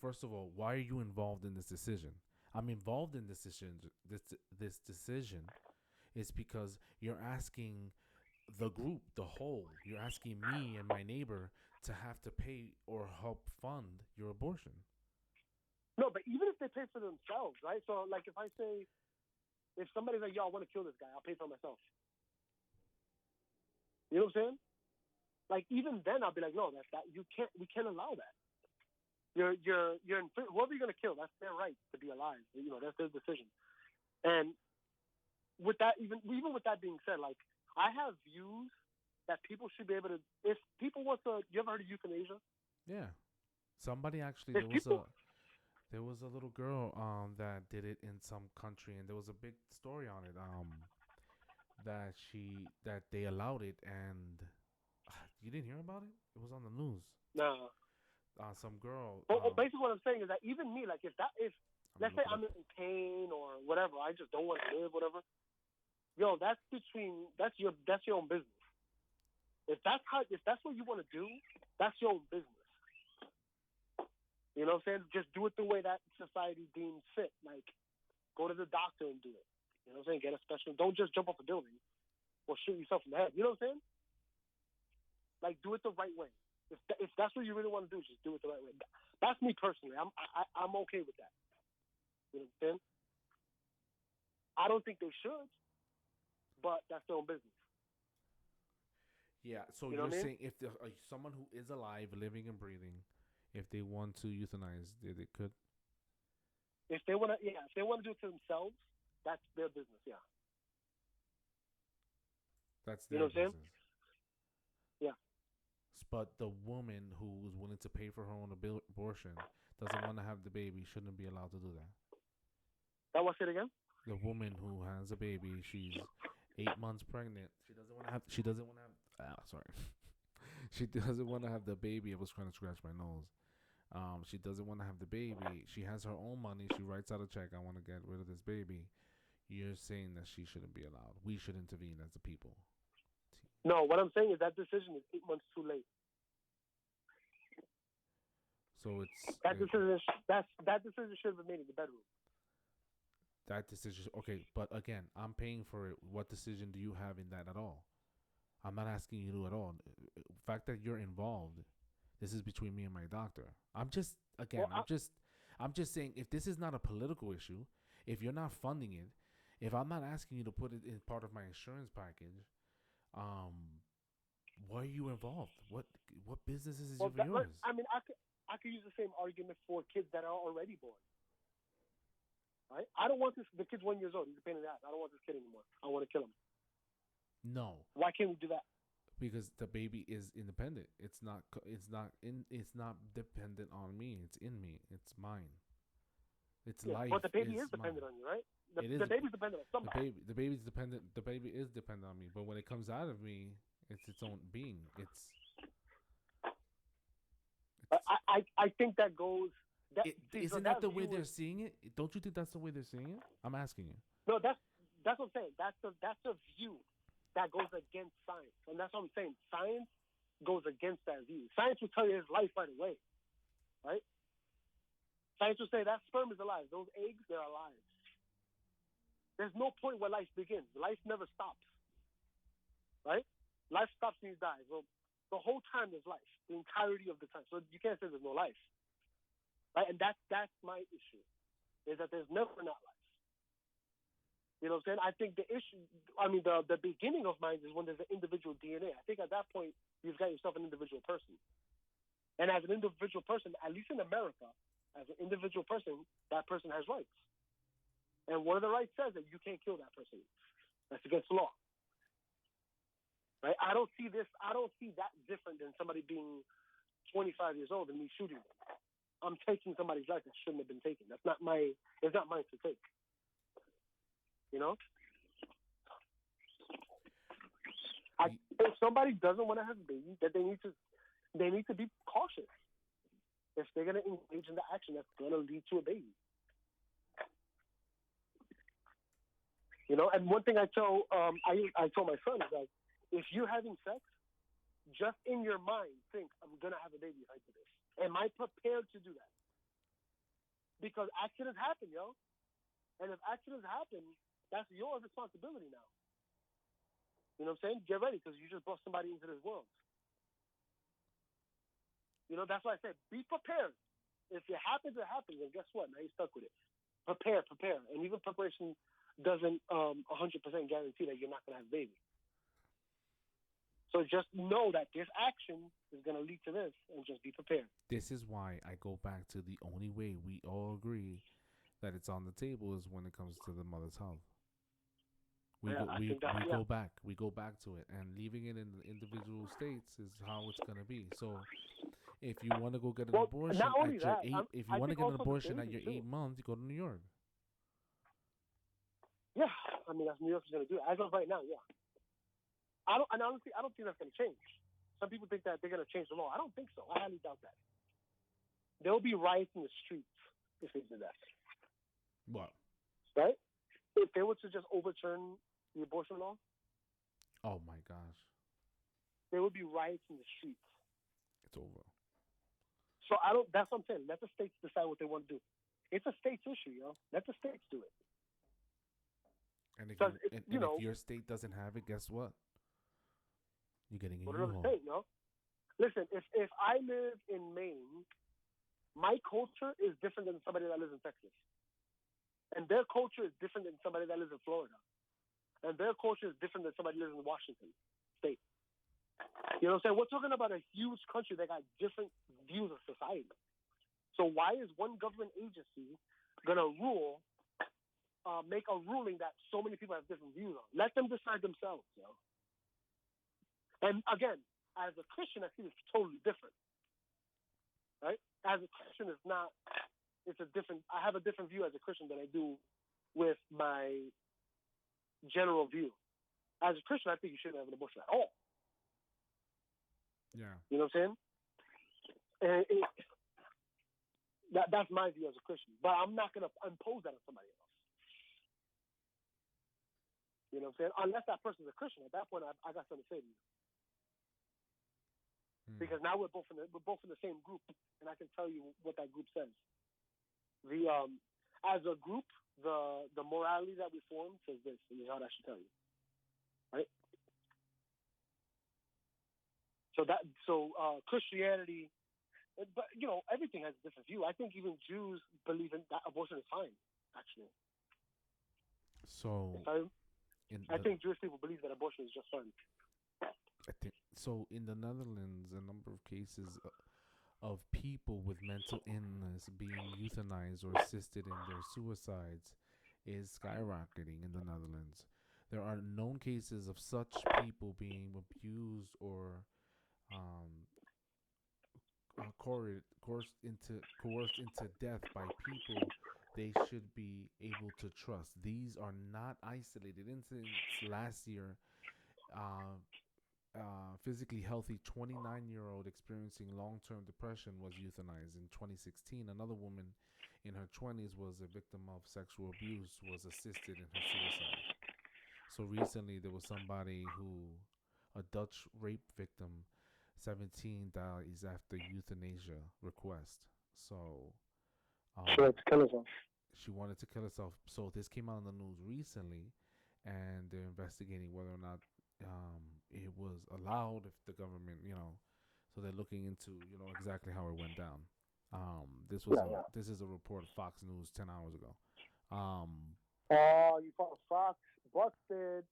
first of all, why are you involved in this decision? I'm involved in this decision. This decision is because you're asking the group, the whole. You're asking me and my neighbor to have to pay or help fund your abortion. No, but even if they pay for themselves, right? So, like, if somebody's like, "Yo, I want to kill this guy," I'll pay for myself. You know what I'm saying? Like, even then, I'll be like, "No, we can't allow that. You're in, whoever you're gonna kill, that's their right to be alive. That's their decision." And with that, even with that being said, like, I have views that people should be able to. If people want to, you ever heard of euthanasia? Yeah, somebody actually there was a little girl that did it in some country, and there was a big story on it that they allowed it, and you didn't hear about it. It was on the news. No. some girl. Well, basically, what I'm saying is that even me, like, if let's say I'm in pain or whatever, I just don't want to live, whatever. Yo, that's your own business. If that's what you want to do, that's your own business. You know what I'm saying? Just do it the way that society deems fit. Like, go to the doctor and do it. You know what I'm saying? Get a special. Don't just jump off a building or shoot yourself in the head. You know what I'm saying? Like, do it the right way. If that's what you really want to do, just do it the right way. That's me personally. I'm okay with that. You know what I'm saying? I don't think they should, but that's their own business. Yeah. So you're saying if someone who is alive, living and breathing, if they want to euthanize, they could. If they want to do it to themselves, that's their business. Yeah. That's their business. Saying? Yeah. But the woman who is willing to pay for her own abortion doesn't want to have the baby, shouldn't be allowed to do that. That was it again? The woman who has a baby, she's 8 months pregnant. She doesn't want to have. She doesn't want to have. Sorry. She doesn't want to have the baby. I was trying to scratch my nose. She doesn't want to have the baby. She has her own money. She writes out a check. I want to get rid of this baby. You're saying that she shouldn't be allowed. We should intervene as the people. No, what I'm saying is that decision is 8 months too late. So it's that decision. That decision should have been made in the bedroom. That decision, okay, but again, I'm paying for it. What decision do you have in that at all? I'm not asking you to at all. The fact that you're involved, this is between me and my doctor. I'm just saying, if this is not a political issue, if you're not funding it, if I'm not asking you to put it in part of my insurance package, why are you involved? What business is yours? I mean, I could use the same argument for kids that are already born. Right? I don't want the kid's 1 year old. He's a pain in the ass. I don't want this kid anymore. I want to kill him. No. Why can't we do that? Because the baby is independent. It's not dependent on me. It's in me. It's mine. It's life. But the baby is dependent on you, right? The baby's dependent on somebody. The baby's dependent. The baby is dependent on me. But when it comes out of me, it's its own being. I think that goes. Isn't that the way they're seeing it? Don't you think that's the way they're seeing it? I'm asking you. No, that's what I'm saying. That's a view that goes against science, and that's what I'm saying. Science goes against that view. Science will tell you his life right away, right? Science will say that sperm is alive. Those eggs, they're alive. There's no point where life begins. Life never stops, right? Life stops when you die. Well, the whole time there's life, the entirety of the time. So you can't say there's no life. Right? And that's my issue, is that there's never not life. You know what I'm saying? I think the beginning of mind is when there's an individual DNA. I think at that point, you've got yourself an individual person. And as an individual person, at least in America, as an individual person, that person has rights. And one of the rights says that you can't kill that person. That's against the law. Right? I don't see that different than somebody being 25 years old and me shooting them. I'm taking somebody's life that shouldn't have been taken. It's not mine to take. You know? If somebody doesn't want to have a baby, that they need to be cautious. If they're going to engage in the action that's going to lead to a baby. You know, and one thing I told my son is that if you're having sex, just in your mind think, I'm going to have a baby if I do this. Am I prepared to do that? Because accidents happen, yo. And if accidents happen, that's your responsibility now. You know what I'm saying? Get ready, because you just brought somebody into this world. You know, that's why I said, be prepared. If it happens, it happens. And guess what? Now you're stuck with it. Prepare. And even preparation doesn't 100% guarantee that you're not going to have a baby. So just know that this action is going to lead to this, and just be prepared. This is why I go back to the only way we all agree that it's on the table is when it comes to the mother's health. We go back to it, and leaving it in the individual states is how it's going to be. So if you want to go get an abortion at your 8 months, you go to New York. Yeah, I mean, that's New York's going to do it. As of right now, yeah. Honestly, I don't think that's going to change. Some people think that they're going to change the law. I don't think so. I highly doubt that. There'll be riots in the streets if they did that. What? Right? If they were to just overturn the abortion law, Oh my gosh, there would be riots in the streets. it's over. So I don't. That's what I'm saying. Let the states decide what they want to do. It's a states issue, yo. Let the states do it. And if Because if your state doesn't have it, guess what? You're getting a what new another home. state, yo. Listen, if I live in Maine, my culture is different than somebody that lives in Texas, and their culture is different than somebody that lives in Florida, and their culture is different than somebody that lives in Washington State. You know what I'm saying? We're talking about a huge country that got different views of society. So why is one government agency gonna make a ruling that so many people have different views on? Let them decide themselves, you know. And again, as a Christian, I see this totally different, right? As a Christian, I have a different view as a Christian than I do with my general view. As a Christian, I think you shouldn't have an abortion at all. Yeah. You know what I'm saying? And that's my view as a Christian. But I'm not going to impose that on somebody else. You know what I'm saying? Unless that person's a Christian. At that point, I got something to say to you. Because now we're both in the same group, and I can tell you what that group says. As a group, the morality that we form says this, and this is how I should tell you, right? So Christianity, but everything has a different view. I think even Jews believe in that abortion is fine, actually. So I think Jewish people believe that abortion is just fine. I think so. In the Netherlands, a number of cases of people with mental illness being euthanized or assisted in their suicides is skyrocketing in the Netherlands. There are known cases of such people being abused or coerced into death by people they should be able to trust. These are not isolated incidents. Last year, physically healthy 29-year-old experiencing long-term depression was euthanized. In 2016, another woman in her 20s was a victim of sexual abuse, was assisted in her suicide. So recently there was a Dutch rape victim, 17, dies after euthanasia request. So she wanted to kill herself. She wanted to kill herself. So this came out in the news recently, and they're investigating whether or not it was allowed, if the government, so they're looking into, exactly how it went down. This is a report of Fox News 10 hours ago. Oh, you call Fox busted.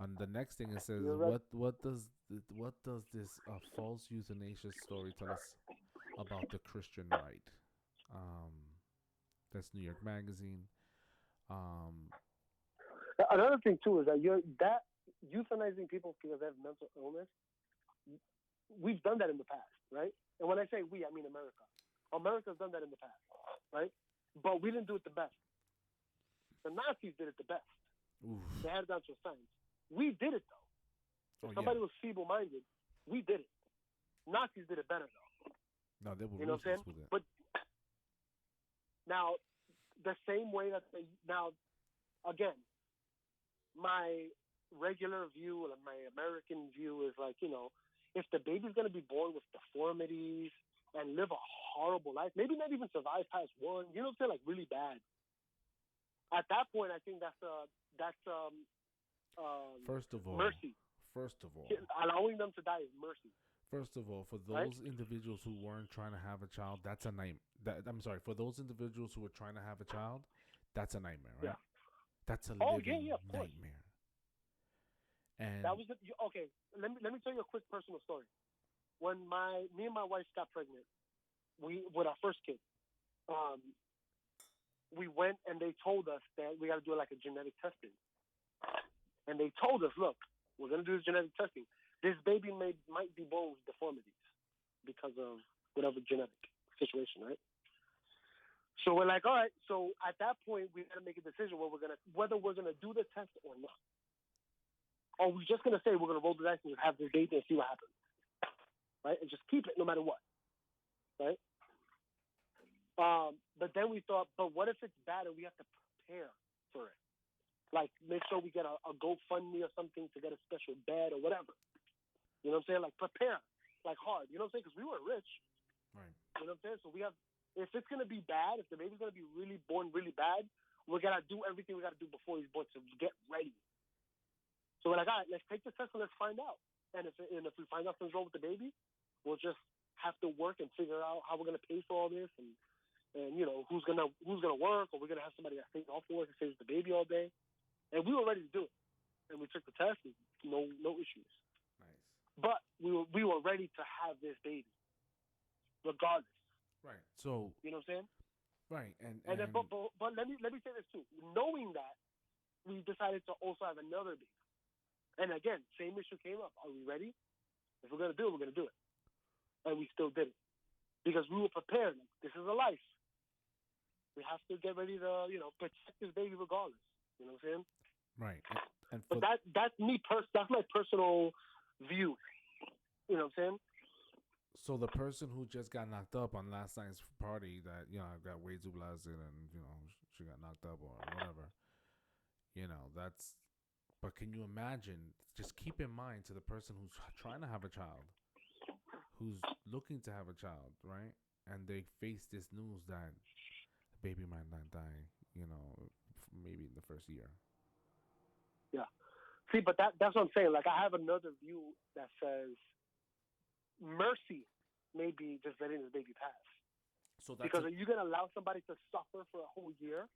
And the next thing it says, what does this false euthanasia story tell us about the Christian right? That's New York Magazine. Another thing too is that euthanizing people because they have mental illness. We've done that in the past, right? And when I say we, I mean America. America's done that in the past, right? But we didn't do it the best. The Nazis did it the best. Oof. They had it down to a science. We did it though. If somebody was feeble-minded, we did it. Nazis did it better though. No, they were you know what I'm saying? With it. But now, the same way that again, my regular view, or my American view is like, if the baby's going to be born with deformities and live a horrible life, maybe not even survive past one, like really bad. At that point, I think that's First of all, mercy. Allowing them to die is mercy. First of all, for those individuals who weren't trying to have a child, that's a nightmare. I'm sorry, for those individuals who were trying to have a child, that's a nightmare, right? Yeah. That's a living of course. nightmare. And that was okay. Let me tell you a quick personal story. When me and my wife got pregnant, with our first kid, we went and they told us that we got to do like a genetic testing. And they told us, look, we're going to do this genetic testing. This baby might be born with deformities because of whatever genetic situation, right? So we're like, all right. So at that point, we got to make a decision whether we're gonna do the test or not. Or we're just gonna say we're gonna roll the dice and just have the data and see what happens, right? And just keep it no matter what, right? But then we thought, but what if it's bad and we have to prepare for it? Like, make sure we get a GoFundMe or something to get a special bed or whatever. You know what I'm saying? Like, prepare, like, hard. You know what I'm saying? Because we were rich. Right. You know what I'm saying? So we have, if it's going to be bad, if the baby's going to be really born really bad, we're going to do everything we got to do before he's born to get ready. So we're like, all right, let's take the test and let's find out. And if we find out something's wrong with the baby, we'll just have to work and figure out how we're going to pay for all this and you know, who's gonna work, or we're going to have somebody that stays off work and saves the baby all day. And we were ready to do it. And we took the test and no issues. Nice. But we were ready to have this baby, regardless. Right. So you know what I'm saying? Right. And then, but let me say this too. Knowing that, we decided to also have another baby. And again, same issue came up. Are we ready? If we're gonna do it, we're gonna do it. And we still did it because we were prepared. Like, this is a life. We have to get ready to, you know, protect this baby regardless. You know what I'm saying? Right. And but that's me. That's my personal view. You know what I'm saying? So the person who just got knocked up on last night's party, that, you know, got way too blasted and, you know, she got knocked up or whatever, you know, that's. But can you imagine? Just keep in mind to the person who's trying to have a child, who's looking to have a child, right? And they face this news that the baby might not die, you know, maybe in the first year. Yeah. See, but that's what I'm saying. Like, I have another view that says mercy may be just letting the baby pass. So that's because are you going to allow somebody to suffer for a whole year?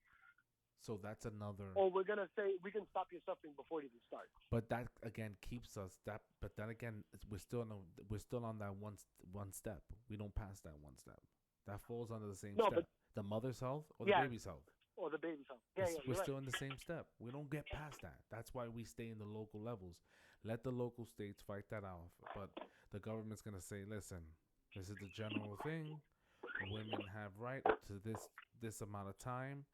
So that's another. Or we're going to say we can stop your suffering before it even starts. But that again keeps us that. But then again, we're still on that one step. We don't pass that one step. That falls under the same step. The mother's health or the baby's health. Or the baby's health. We're still in the same step. We don't get past that. That's why we stay in the local levels. Let the local states fight that out. But the government's gonna say, listen, this is the general thing. Women have right up to this amount of time.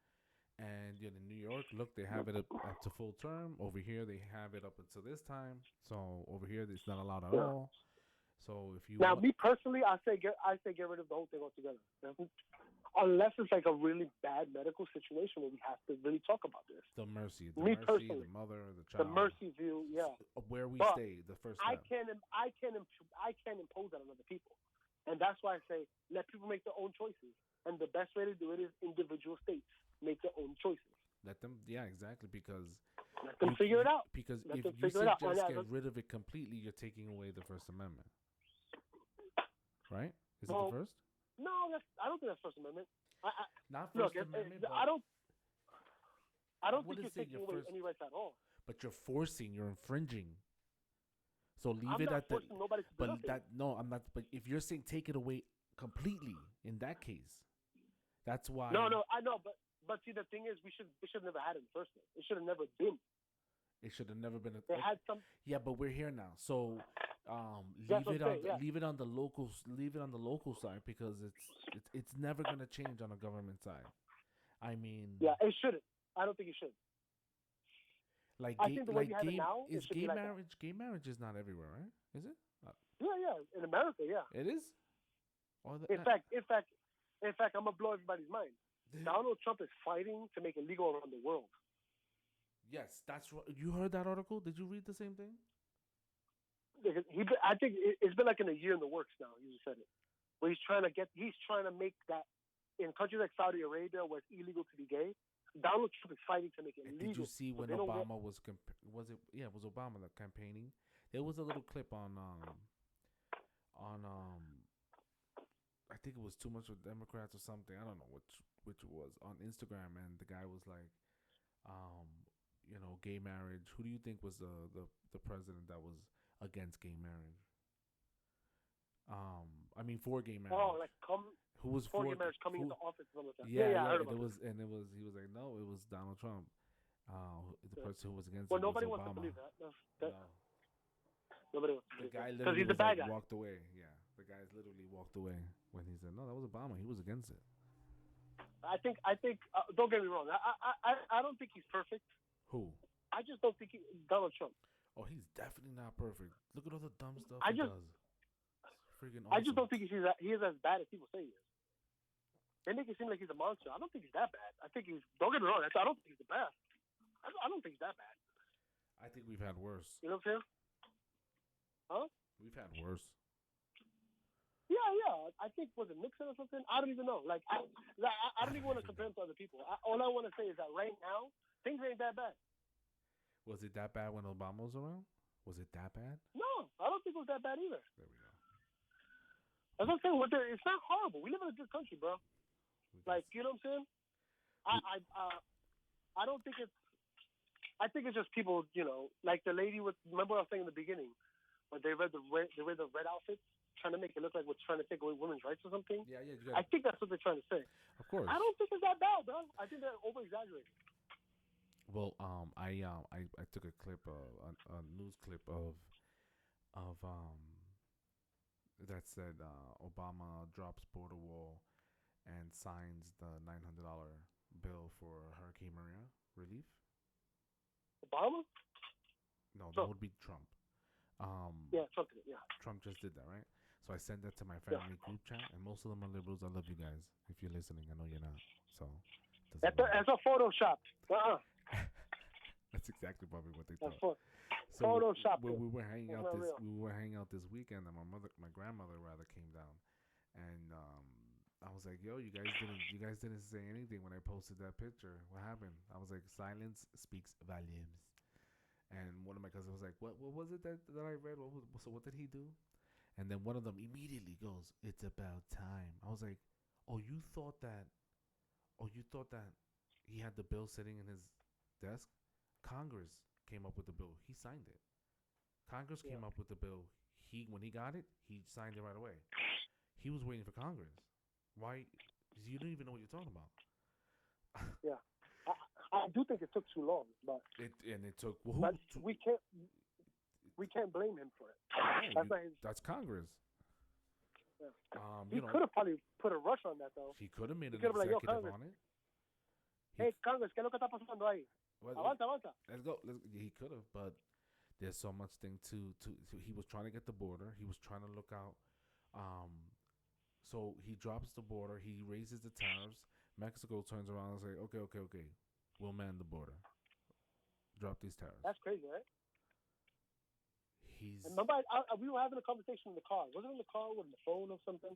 And in New York, look, they have it up to full term. Over here, they have it up until this time. So over here, it's not allowed at all. So if you me personally, I say get rid of the whole thing altogether. Unless it's like a really bad medical situation where we have to really talk about this. The mercy, the mother, the child. The mercy view, yeah. Where we stay, the first step. I can't impose that on other people, and that's why I say let people make their own choices. And the best way to do it is individual states make their own choices. Let them, yeah, exactly, because let them figure it out. Because let if you just get rid of it completely, you're taking away the First Amendment, right? Is it the first? No, I don't think that's First Amendment. Not First Amendment. I don't think you're taking away any rights at all. But you're forcing, you're infringing. So leave it at that. I'm not. But if you're saying take it away completely, in that case, that's why. No, I know, but see, the thing is, we should have never had it in the first place. It should have never been. It should have never been. They had some. Yeah, but we're here now, so leave it on the locals. Leave it on the local side because it's never gonna change on the government side. I mean. Yeah, it shouldn't. I don't think it should. Gay marriage? Gay marriage is not everywhere, right? Is it? Yeah. In America, yeah. It is. In fact, I'm gonna blow everybody's mind. Donald Trump is fighting to make it legal around the world. Yes, that's right. You heard that article? Did you read the same thing? I think it's been like in a year in the works now. He just said it. Where he's trying to make that in countries like Saudi Arabia where it's illegal to be gay. Donald Trump is fighting to make it legal. Did you see when Obama was it was Obama that campaigning? There was a little clip on I think it was Too Much with Democrats or something. I don't know which it was on Instagram, and the guy was like, gay marriage. Who do you think was the president that was against gay marriage? For gay marriage. Oh, who was for gay marriage coming into office? Yeah, I heard about it. He was like, no, it was Donald Trump. The person who was against it nobody was wants Obama. to believe that. No. Nobody wants to believe that. The guy literally was like, walked away. Yeah, the guy literally walked away when he said, no, that was Obama. He was against it. I think. Don't get me wrong. I don't think he's perfect. Who? I just don't think Donald Trump. Oh, he's definitely not perfect. Look at all the dumb stuff he does. Freaking awesome. I just don't think he is as bad as people say he is. They make it seem like he's a monster. I don't think he's that bad. I think he's. Don't get me wrong. I don't think he's the best. I don't think he's that bad. I think we've had worse. You know what I'm saying? Huh? We've had worse. Yeah. I think, was it Nixon or something? I don't even know. Like, I don't even want to compare him to other people. All I want to say is that right now, things ain't that bad. Was it that bad when Obama was around? Was it that bad? No, I don't think it was that bad either. There we go. As I'm saying, it's not horrible. We live in a good country, bro. Like, you know what I'm saying? I don't think it's. I think it's just people, you know, like the lady with. Remember what I was saying in the beginning, when they wear the red outfits, trying to make it look like we're trying to take away women's rights or something. Yeah. I think that's what they're trying to say. Of course. I don't think it's that bad, bro. I think they're over exaggerating. Well, I took a clip, a news clip of that said Obama drops border wall and signs the $900 bill for Hurricane Maria relief. Obama? No, that would be Trump. Yeah, Trump did it. Yeah. Trump just did that, right? So I sent that to my family group chat, and most of them are liberals. I love you guys. If you're listening, I know you're not. So that's a Photoshop. That's exactly probably what they thought. So Photoshop. we were hanging out this weekend, and my grandmother came down, and I was like, "Yo, you guys didn't say anything when I posted that picture. What happened?" I was like, "Silence speaks volumes." And one of my cousins was like, "What was it that I read? What did he do?" And then one of them immediately goes, "It's about time." I was like, "Oh, you thought that he had the bill sitting in his desk? Congress came up with the bill. He signed it. Congress came up with the bill. When he got it, he signed it right away. He was waiting for Congress. Why? You don't even know what you're talking about." Yeah, I do think it took too long, but it took. But we can't blame him for it. That's Congress. Yeah. He could have probably put a rush on that though. He could have made an executive on it. Hey, Congress, ¿qué es lo que está pasando ahí? Avanza. Let's go. He could have, but there's so much thing to. He was trying to get the border. He was trying to look out. So he drops the border. He raises the tariffs. Mexico turns around and say, "Okay, we'll man the border. Drop these tariffs." That's crazy, right? Remember, we were having a conversation in the car. Was it in the car or on the phone or something?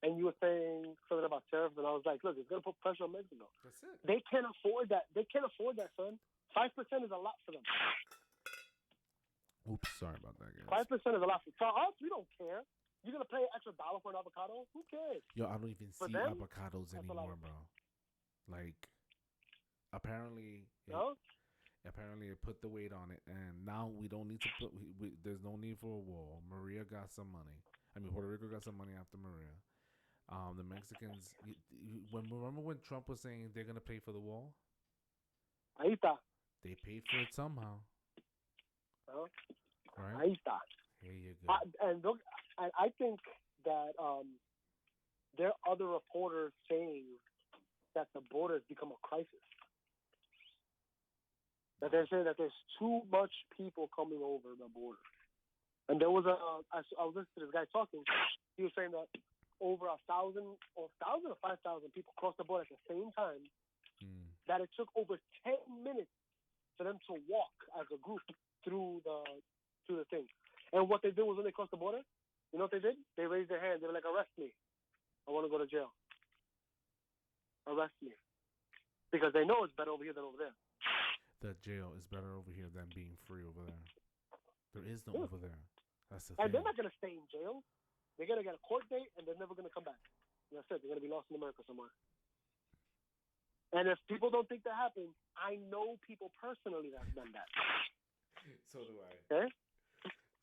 And you were saying something about tariffs, and I was like, "Look, it's gonna put pressure on Mexico. That's it. They can't afford that. They can't afford that, son. 5% is a lot for them. Oops, sorry about that, guys. 5% is a lot for us. We don't care. You're gonna pay an extra $1 for an avocado? Who cares? Yo, I don't even see avocados anymore, bro. Like, apparently, apparently it put the weight on it, and now we don't need to put. There's no need for a wall. Maria got some money. I mean, Puerto Rico got some money after Maria. The Mexicans. Remember when Trump was saying they're gonna pay for the wall? Ahí está. They paid for it somehow. Right? Ahí está. Here you go. And look, I think that there are other reporters saying that the border has become a crisis. That they're saying that there's too much people coming over the border. And there was I was listening to this guy talking. He was saying that over 1,000 or 5,000 people crossed the border at the same time. That it took over 10 minutes for them to walk as a group through the thing. And what they did was when they crossed the border, you know what they did? They raised their hand. They were like, "Arrest me. I want to go to jail. Arrest me." Because they know it's better over here than over there. The jail is better over here than being free over there. There is no over there. That's the thing. And they're not going to stay in jail. They're going to get a court date, and they're never going to come back. Like I said, they're going to be lost in America somewhere. And if people don't think that happens, I know people personally that have done that. So do I. Okay?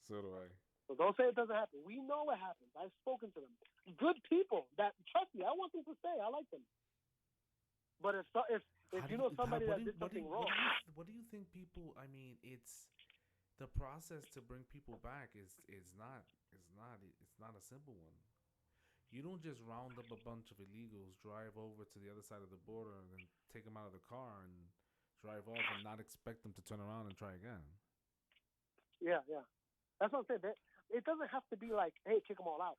So do I. So don't say it doesn't happen. We know it happens. I've spoken to them. Good people. That trust me, I want them to stay. I like them. But if you know somebody that did something wrong, what do you think people? I mean, it's the process to bring people back is not a simple one. You don't just round up a bunch of illegals, drive over to the other side of the border, and then take them out of the car and drive off and not expect them to turn around and try again. Yeah. That's what I'm saying. It doesn't have to be like, hey, kick them all out.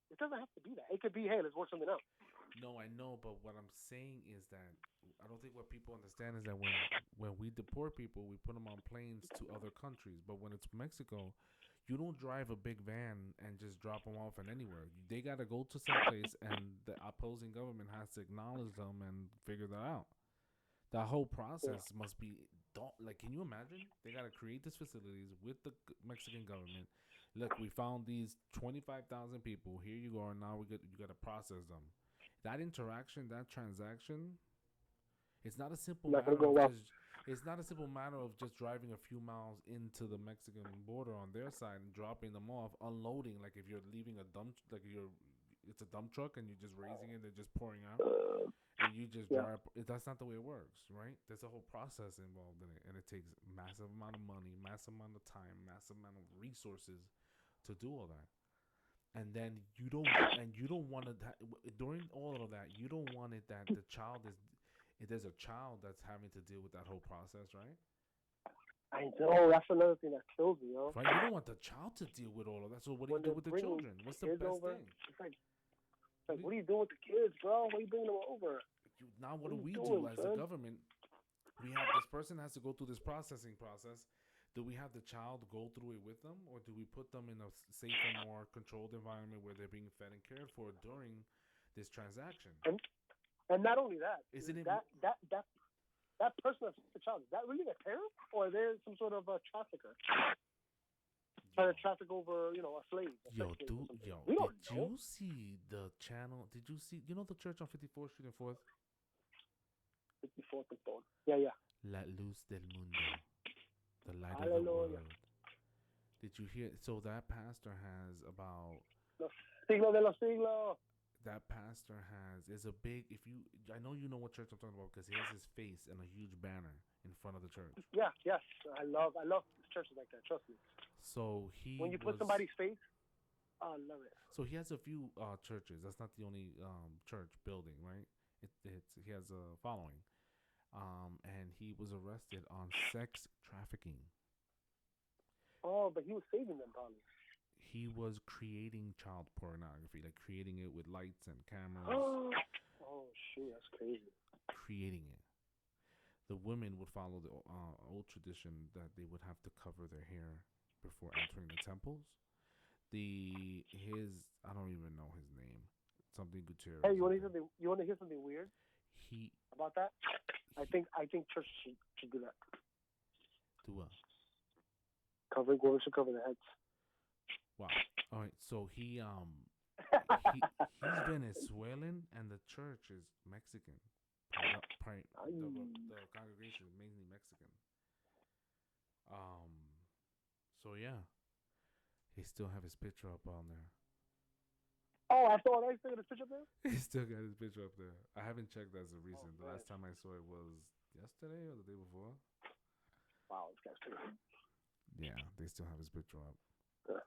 It doesn't have to be that. It could be, hey, let's work something out. No, I know, but what I'm saying is that I don't think what people understand is that when we deport people, we put them on planes to other countries. But when it's Mexico, you don't drive a big van and just drop them off at anywhere. They got to go to some place, and the opposing government has to acknowledge them and figure that out. The whole Yeah. process must be like. Can you imagine? They got to create these facilities with the Mexican government. Look, we found these 25,000 people. Here you go, and now you got to process them. That interaction, that transaction, it's not a simple Not gonna matter go of well. just. It's not a simple matter of just driving a few miles into the Mexican border on their side and dropping them off, unloading. Like if you're leaving a dump, it's a dump truck and you're just raising it, they're just pouring out and you just Yeah. drive. That's not the way it works, right? There's a whole process involved in it, and it takes massive amount of money, massive amount of time, massive amount of resources to do all that. And then you don't want to during all of that, you don't want it that the child is. If there's a child that's having to deal with that whole process, right? I know. That's another thing that kills me, yo. Right. You don't want the child to deal with all of that. So what do you When do they're with the bringing children? What's the kids best over, thing? it's like, what are you doing with the kids, bro? What are you bringing them over? Now what What do are you we do doing, as the son? government? We have this person has to go through this processing process. Do we have the child go through it with them, or do we put them in a safer, more controlled environment where they're being fed and cared for during this transaction? And not only that, Isn't it? that person that's the child, is that really their parent, or they're some sort of a trafficker trying to traffic over, a slave? We don't Did know. you see the channel? Did you see? You know the church on 54th Street and 4th? 54th and Thorn. Yeah, yeah. La luz del mundo, the light of the Hallelujah. world. Did you hear? So that pastor has about Los siglos de los siglos. that pastor has is a big. If you, I know you know what church I'm talking about because he has his face and a huge banner in front of the church. Yeah, yes. I love churches like that. Trust me. So he When you put was. somebody's face, I love it. So he has a few churches. That's not the only church building, right? He has a following. And he was arrested on sex trafficking. Oh, but he was saving them, probably. He was creating child pornography, like creating it with lights and cameras, Oh, shoot, that's crazy. creating it. The women would follow the old tradition that they would have to cover their hair before entering the temples. I don't even know his name. Something Gutierrez. Hey, you want to hear something weird? He about that? I think church should do that. Do what? Women should cover their heads. Wow. All right. So he's Venezuelan and the church is Mexican. The congregation is mainly Mexican. So yeah, he still have his picture up on there. Oh, I still got his picture up there? He still got his picture up there. I haven't checked as of recent. The last time I saw it was yesterday or the day before. Wow, this guy's crazy. Yeah, they still have his picture up. Yeah.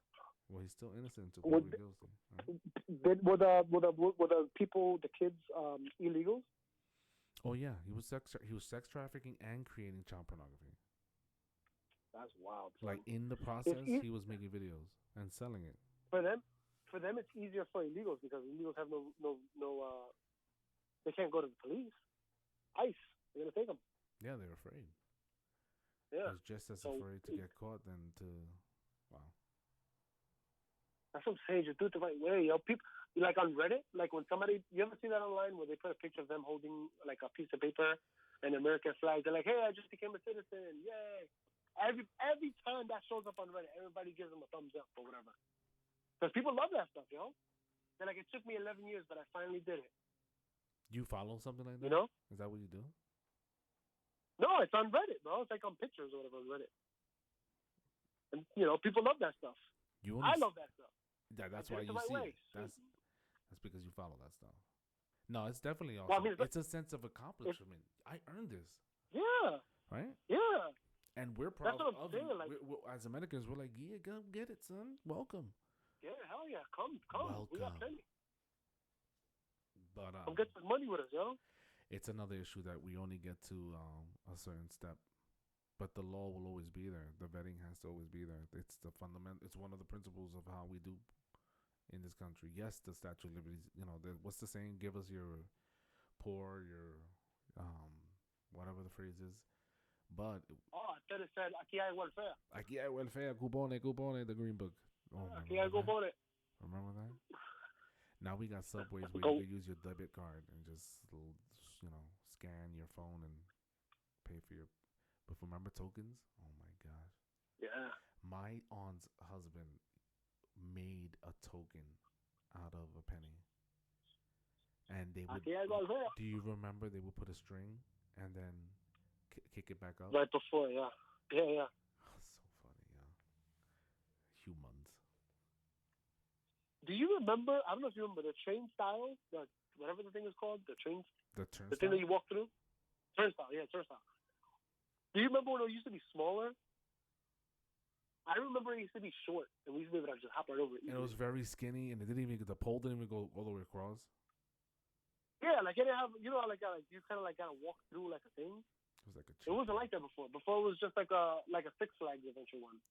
Well, he's still innocent until proven guilty. Right? Were the people, the kids, illegals? Oh yeah, he was sex trafficking and creating child pornography. That's wild. Like in the process, he was making videos and selling it. For them, it's easier for illegals because illegals have no. They can't go to the police. ICE, they're gonna take them. Yeah, they're afraid. Yeah, it's just as afraid to get caught than to. Wow. That's what I'm saying. Just do it the right way, yo. People like on Reddit, like when somebody, you ever see that online where they put a picture of them holding like a piece of paper and an American flag? They're like, "Hey, I just became a citizen, yay!" Every time that shows up on Reddit, everybody gives them a thumbs up or whatever. Because people love that stuff, yo. They're like, it took me 11 years, but I finally did it. You follow something like that? You know? Is that what you do? No, it's on Reddit, bro. It's like on pictures or whatever on Reddit. And, people love that stuff. I love that stuff. That's why you see it. That's because you follow that stuff. No, it's definitely awesome. Well, it's a sense of accomplishment. I earned this. Yeah. Right? Yeah. And we're proud of saying, you. As Americans, we're like, yeah, go get it, son. Welcome. Yeah, hell yeah. Come. Welcome. We got plenty. But come get some money with us, yo. It's another issue that we only get to a certain step. But the law will always be there. The vetting has to always be there. It's the fundamental. It's one of the principles of how we do in this country. Yes, the Statue of Liberty. What's the saying? Give us your poor, your whatever the phrase is. But I thought it said aquí hay welfare. aquí hay welfare, cupone, the Green Book. Oh, Aquí hay cupone. Remember that? Now we got subways where you can use your debit card and just scan your phone and pay for your. But remember tokens? Oh my gosh. Yeah. My aunt's husband made a token out of a penny, and they would. Do you remember they would put a string and then kick it back up? Right before, yeah. Yeah. So funny, yeah. Humans. Do you remember? I don't know if you remember the train style, whatever the thing is called, the train. The turnstile. The thing that you walk through. Turnstile, yeah, turnstile. Do you remember when it used to be smaller? I remember it used to be short, and we used to be able to just hop right over it. And it was very skinny, and the pole didn't even go all the way across. Yeah, like it didn't have, you kind of gotta walk through like a thing. It was like a. It wasn't like that before. Before it was just like a Six Flags adventure one.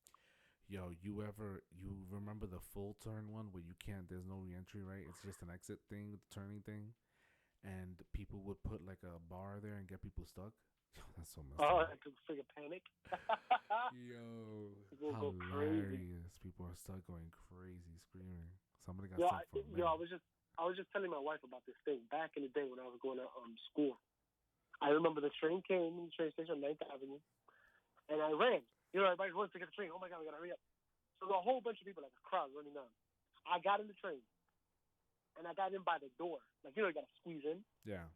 Yo, you remember the full turn one where there's no reentry, right? It's just an exit thing, the turning thing, and people would put like a bar there and get people stuck. That's so messed up. Oh, I could figure panic. Yo, people go hilarious! crazy. People are stuck going crazy, screaming. Somebody got stuck for a minute. Yo, I was just telling my wife about this thing back in the day when I was going to school. I remember the train came in the train station on 9th Avenue, and I ran. Everybody wants to get the train. Oh my God, we gotta hurry up. So there was a whole bunch of people, like a crowd, running down. I got in the train, and I got in by the door. Like, you gotta squeeze in. Yeah.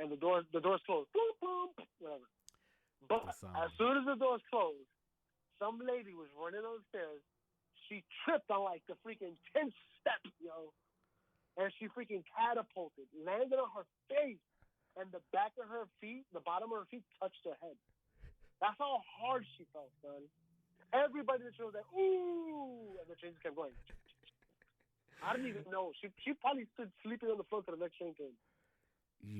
And the doors closed. Boom, boom, whatever. But as soon as the doors closed, some lady was running on the stairs. She tripped on like the freaking 10th step, yo. And she freaking catapulted, landed on her face, and the back of her feet, the bottom of her feet touched her head. That's how hard she felt, son. Everybody in the train was like, ooh, and the train just kept going. I didn't even know. She probably stood sleeping on the floor till the next train came.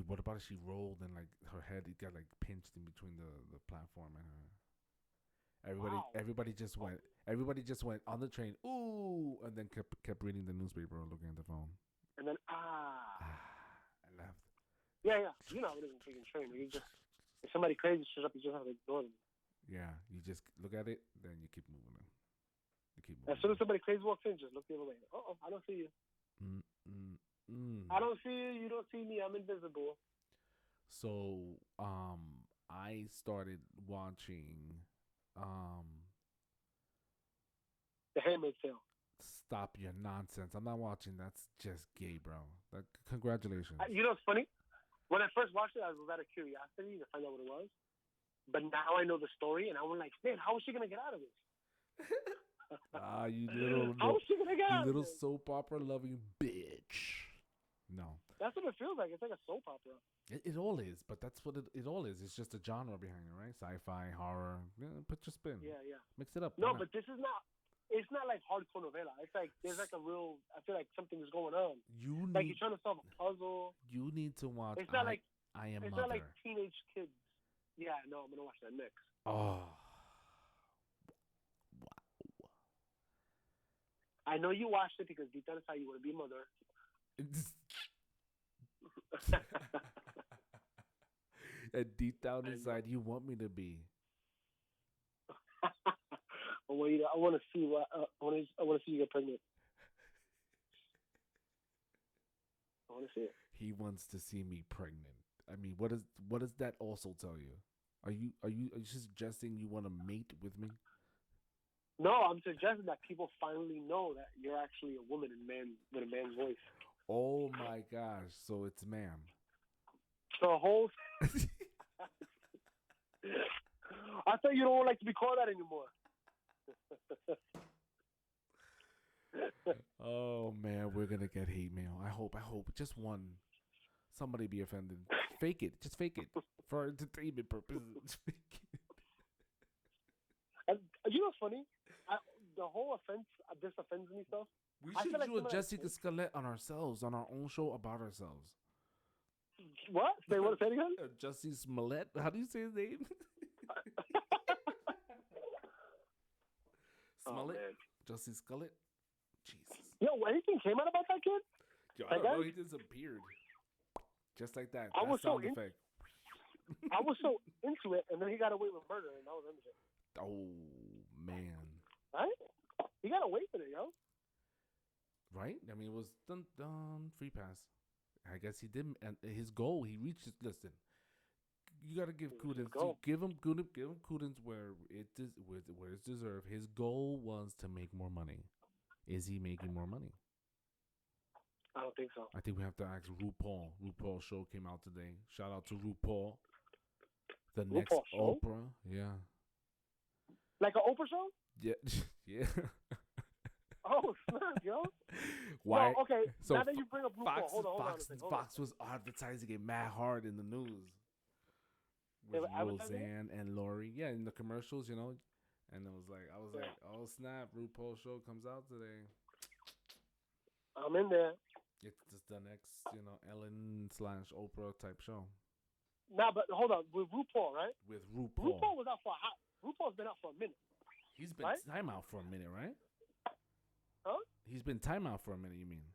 What about if she rolled and like her head got like pinched in between the platform and her? Everybody just went on the train, ooh, and then kept reading the newspaper or looking at the phone. And then I left. Yeah. You know, it isn't freaking train. You just, if somebody crazy shows up, you just have to ignore them. Yeah, you just look at it, then you keep moving on. As soon as somebody crazy walks in, just look the other way. I don't see you. I don't see you. You don't see me. I'm invisible. So, I started watching, The Handmaid's Tale. Stop your nonsense. I'm not watching. That's just gay, bro. Congratulations. You know what's funny? When I first watched it, I was out of curiosity to find out what it was. But now I know the story, and I was like, man, how is she gonna get out of this? You little how is she gonna get out of little this? soap opera loving bitch. No, that's what it feels like. It's like a soap opera. It all is, but that's what it all is. It's just a genre behind it, right? Sci-fi, horror. Put your spin. Yeah. Mix it up. No, but this is not. It's not like hardcore novela. It's like there's like a real. I feel like something's going on. Like you're trying to solve a puzzle. You need to watch. It's not like I Am It's Mother. not like teenage kids. Yeah, no, I'm gonna watch that next. Oh. Wow. I know you watched it because deep down inside you want to be a mother. And deep down inside you want me to be. I want to see what. I want to see you get pregnant. I want to see it. He wants to see me pregnant. I mean, what does that also tell you? Are you suggesting you want to mate with me? No, I'm suggesting that people finally know that you're actually a woman with a man's voice. Oh my gosh! So it's ma'am. The whole. I thought you don't like to be called that anymore. Oh man, we're gonna get hate mail. I hope. Just one. Somebody be offended. Fake it. Just fake it for entertainment purposes. Fake it. And you know what's funny? The whole this offends me stuff. We should do a Jessica Smollett on ourselves, on our own show about ourselves. What? Say what? Say it again? Jussie Smollett? How do you say his name? Smollett? Oh, Jussie Smollett? Jesus. Yo, anything came out about that kid? Yo, I don't know. He disappeared. Just like that. I was sound effect. I was so into it, and then he got away with murder, and that was it. Oh, man. Right? He got away with it, yo. Right? I mean, it was done free pass. I guess he didn't. And his goal, he reached. Listen, you got to give kudos. Give him kudos where it's deserved. His goal was to make more money. Is he making more money? I don't think so. I think we have to ask RuPaul. RuPaul show came out today. Shout out to RuPaul. The next show? Oprah. Yeah. Like an Oprah show? Yeah. Yeah. Oh, snap, yo. Why? No, okay, so now that you bring up RuPaul, hold on. Fox was advertising it mad hard in the news. With Roseanne and Lori. Yeah, in the commercials, you know. And I was like, oh, snap. RuPaul show comes out today. I'm in there. It's just the next, Ellen/Oprah type show. Nah, but hold on. With RuPaul, right? With RuPaul. RuPaul was out for RuPaul's been out for a minute. He's been time out for a minute, right? Huh? He's been time out for a minute, you mean?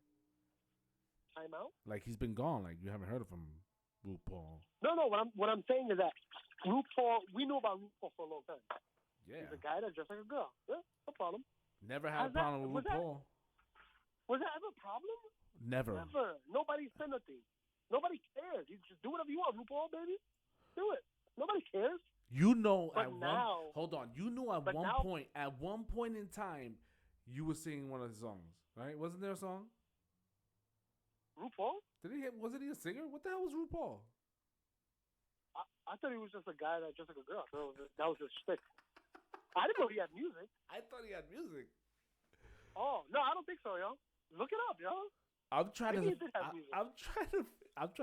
Time out? Like he's been gone. Like you haven't heard of him, RuPaul. No. What I'm saying is that RuPaul, we know about RuPaul for a long time. Yeah. He's a guy that's just like a girl. Yeah, no problem. Never had a problem with RuPaul. Was that ever a problem? Never. Nobody said nothing. Nobody cares. You just do whatever you want, RuPaul, baby. Do it. Nobody cares. You know, hold on. You knew at one point in time, you were singing one of his songs, right? Wasn't there a song? RuPaul? Wasn't he a singer? What the hell was RuPaul? I thought he was just a guy that just like a girl. That was his shtick. I didn't know he had music. I thought he had music. Oh no, I don't think so, yo. Look it up, yo. I'm trying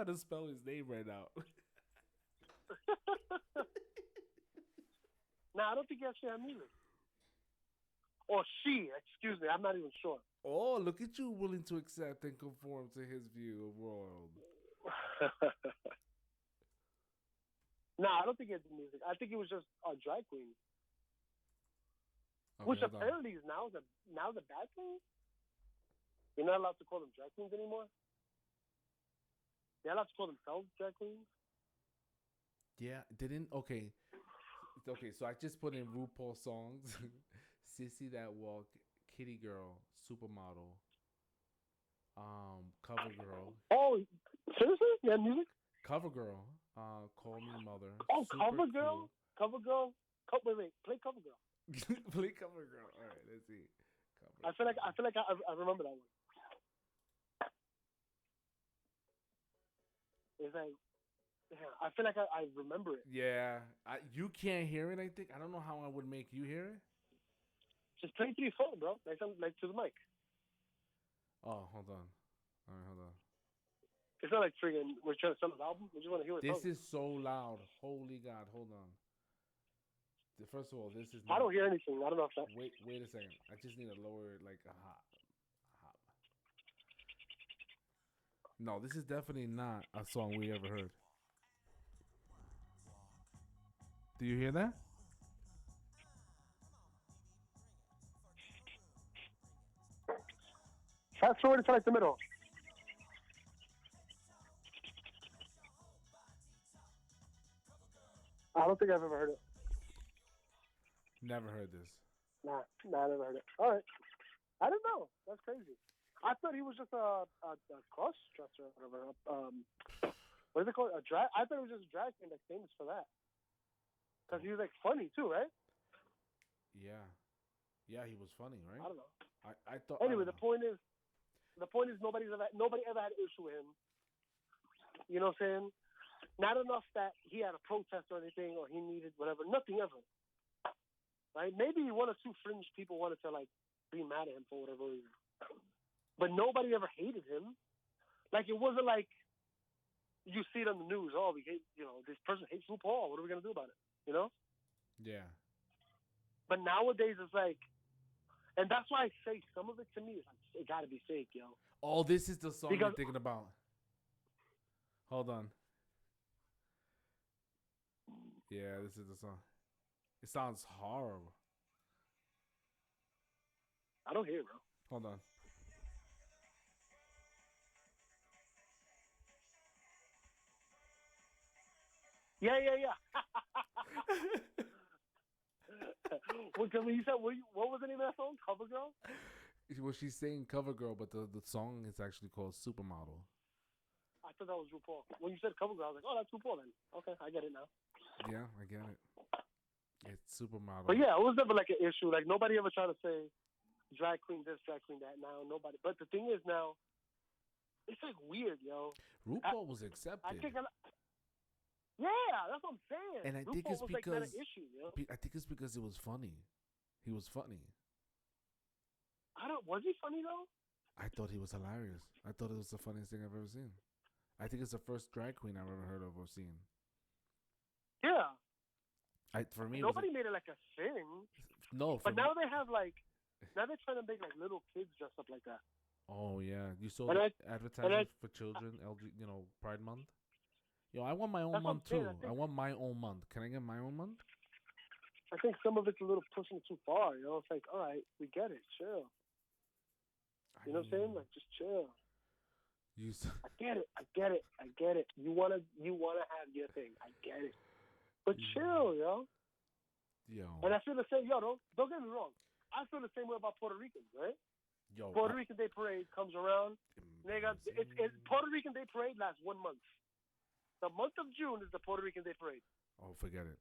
to spell his name right now. Nah, I don't think he actually had music. Or she, excuse me, I'm not even sure. Oh, look at you willing to accept and conform to his view of world. Nah, I don't think he had music. I think he was just a drag queen. Okay, which apparently is now the bad thing. You're not allowed to call them drag queens anymore. They're allowed to call themselves drag queens. Yeah, okay, so I just put in RuPaul songs. Sissy That Walk, Kitty Girl, Supermodel, Cover Girl. Oh, seriously? You have music? Cover Girl, Call Me Mother. Oh, Cover Girl? Cover Girl? Wait, play Cover Girl. Play Cover Girl. All right, let's see. I feel like I remember that one. It's like, yeah, I feel like I remember it. Yeah, you can't hear it. I think I don't know how I would make you hear it. Just play through your phone, bro. Like to the mic. Oh, hold on. All right, hold on. It's not like friggin' we're trying to sell an album. We just want to hear it. This is so loud. Holy God, hold on. First of all, this is. I don't hear anything. I don't know if that. Wait a second. I just need to lower it like a hop. No, this is definitely not a song we ever heard. Do you hear that? Fast forward to like the middle. I don't think I've ever heard it. Never heard this. Nah, I never heard it. All right. I don't know. That's crazy. I thought he was just a cross-dresser or whatever. What is it called? I thought it was just a drag queen that's famous for that. Because he was like funny too, right? Yeah. Yeah, he was funny, right? I don't know. I thought. Anyway, the point is nobody ever had an issue with him. You know what I'm saying? Not enough that he had a protest or anything, or he needed whatever. Nothing ever. Right? Maybe one or two fringe people wanted to like be mad at him for whatever reason, but nobody ever hated him. Like it wasn't like you see it on the news. Oh, we hate, this person hates RuPaul. What are we gonna do about it? You know? Yeah. But nowadays it's like, and that's why I say some of it to me is like it gotta be fake, yo. Oh, this is the song you're thinking about. Hold on. Yeah, this is the song. It sounds horrible. I don't hear it, bro. Hold on. Yeah. Because you said, what was the name of that song? CoverGirl? Well, she's saying cover girl, but the song is actually called Supermodel. I thought that was RuPaul. When you said CoverGirl, I was like, oh, that's RuPaul then. Okay, I get it now. Yeah, I get it. It's Supermodel. But yeah, it was never like an issue. Like nobody ever tried to say drag queen this, drag queen that. Now nobody. But the thing is now, it's like weird, yo. RuPaul was accepted. Yeah, that's what I'm saying. And I RuPaul think it's was because like not an issue, yo. I think it's because it was funny. He was funny. Was he funny though? I thought he was hilarious. I thought it was the funniest thing I've ever seen. I think it's the first drag queen I've ever heard of or seen. Yeah. For me, nobody made it like a thing. No, but now they have like, now they're trying to make like little kids dress up like that. Oh yeah, you saw the advertising for children, Pride Month. Yo, I want my own month too. I want my own month. Can I get my own month? I think some of it's a little pushing too far. You know, it's like, all right, we get it, chill. You know what I'm saying? Like, just chill. I get it. You wanna have your thing. I get it. But chill, yo. And I feel the same. Yo, don't get me wrong. I feel the same way about Puerto Ricans, right? Yo, Puerto Rican Day Parade comes around. Puerto Rican Day Parade lasts 1 month. The month of June is the Puerto Rican Day Parade. Oh, forget it.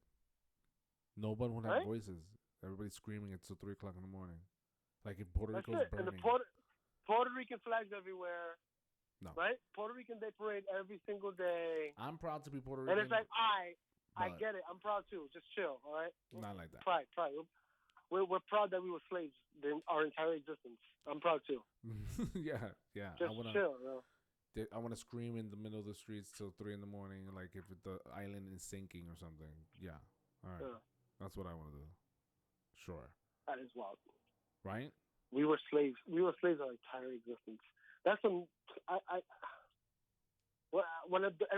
Nobody would have voices. Everybody's screaming until 3 o'clock in the morning. Like in Puerto Rico's burning. And the Puerto Rican flags everywhere. No. Right? Puerto Rican Day Parade every single day. I'm proud to be Puerto Rican. And it's like, I get it. I'm proud too. Just chill, all right? Not like that. Pride. We're proud that we were slaves our entire existence. I'm proud too. yeah. Just chill, yo. I want to scream in the middle of the streets till 3 in the morning, like if the island is sinking or something. Yeah. All right. Yeah. That's what I want to do. Sure. That is wild. Right? We were slaves. Our entire existence. That's every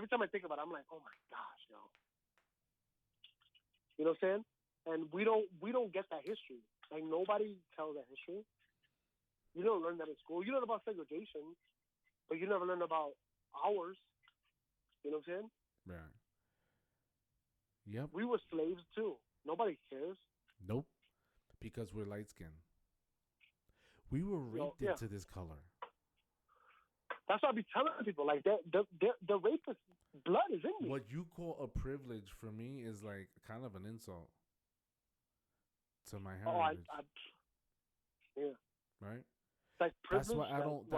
time I think about it, I'm like, oh my gosh, yo. You know what I'm saying? And we don't get that history. Like nobody tells that history. You don't learn that in school. You learn about segregation, but you never learn about ours. You know what I'm saying? Right. Yep. We were slaves too. Nobody cares. Nope. Because we're light skinned. We were raped into this color. That's what I be telling people. Like the rapist blood is in me. What you call a privilege for me is like kind of an insult to my heritage. Yeah. Right. Like privilege. That's why I don't.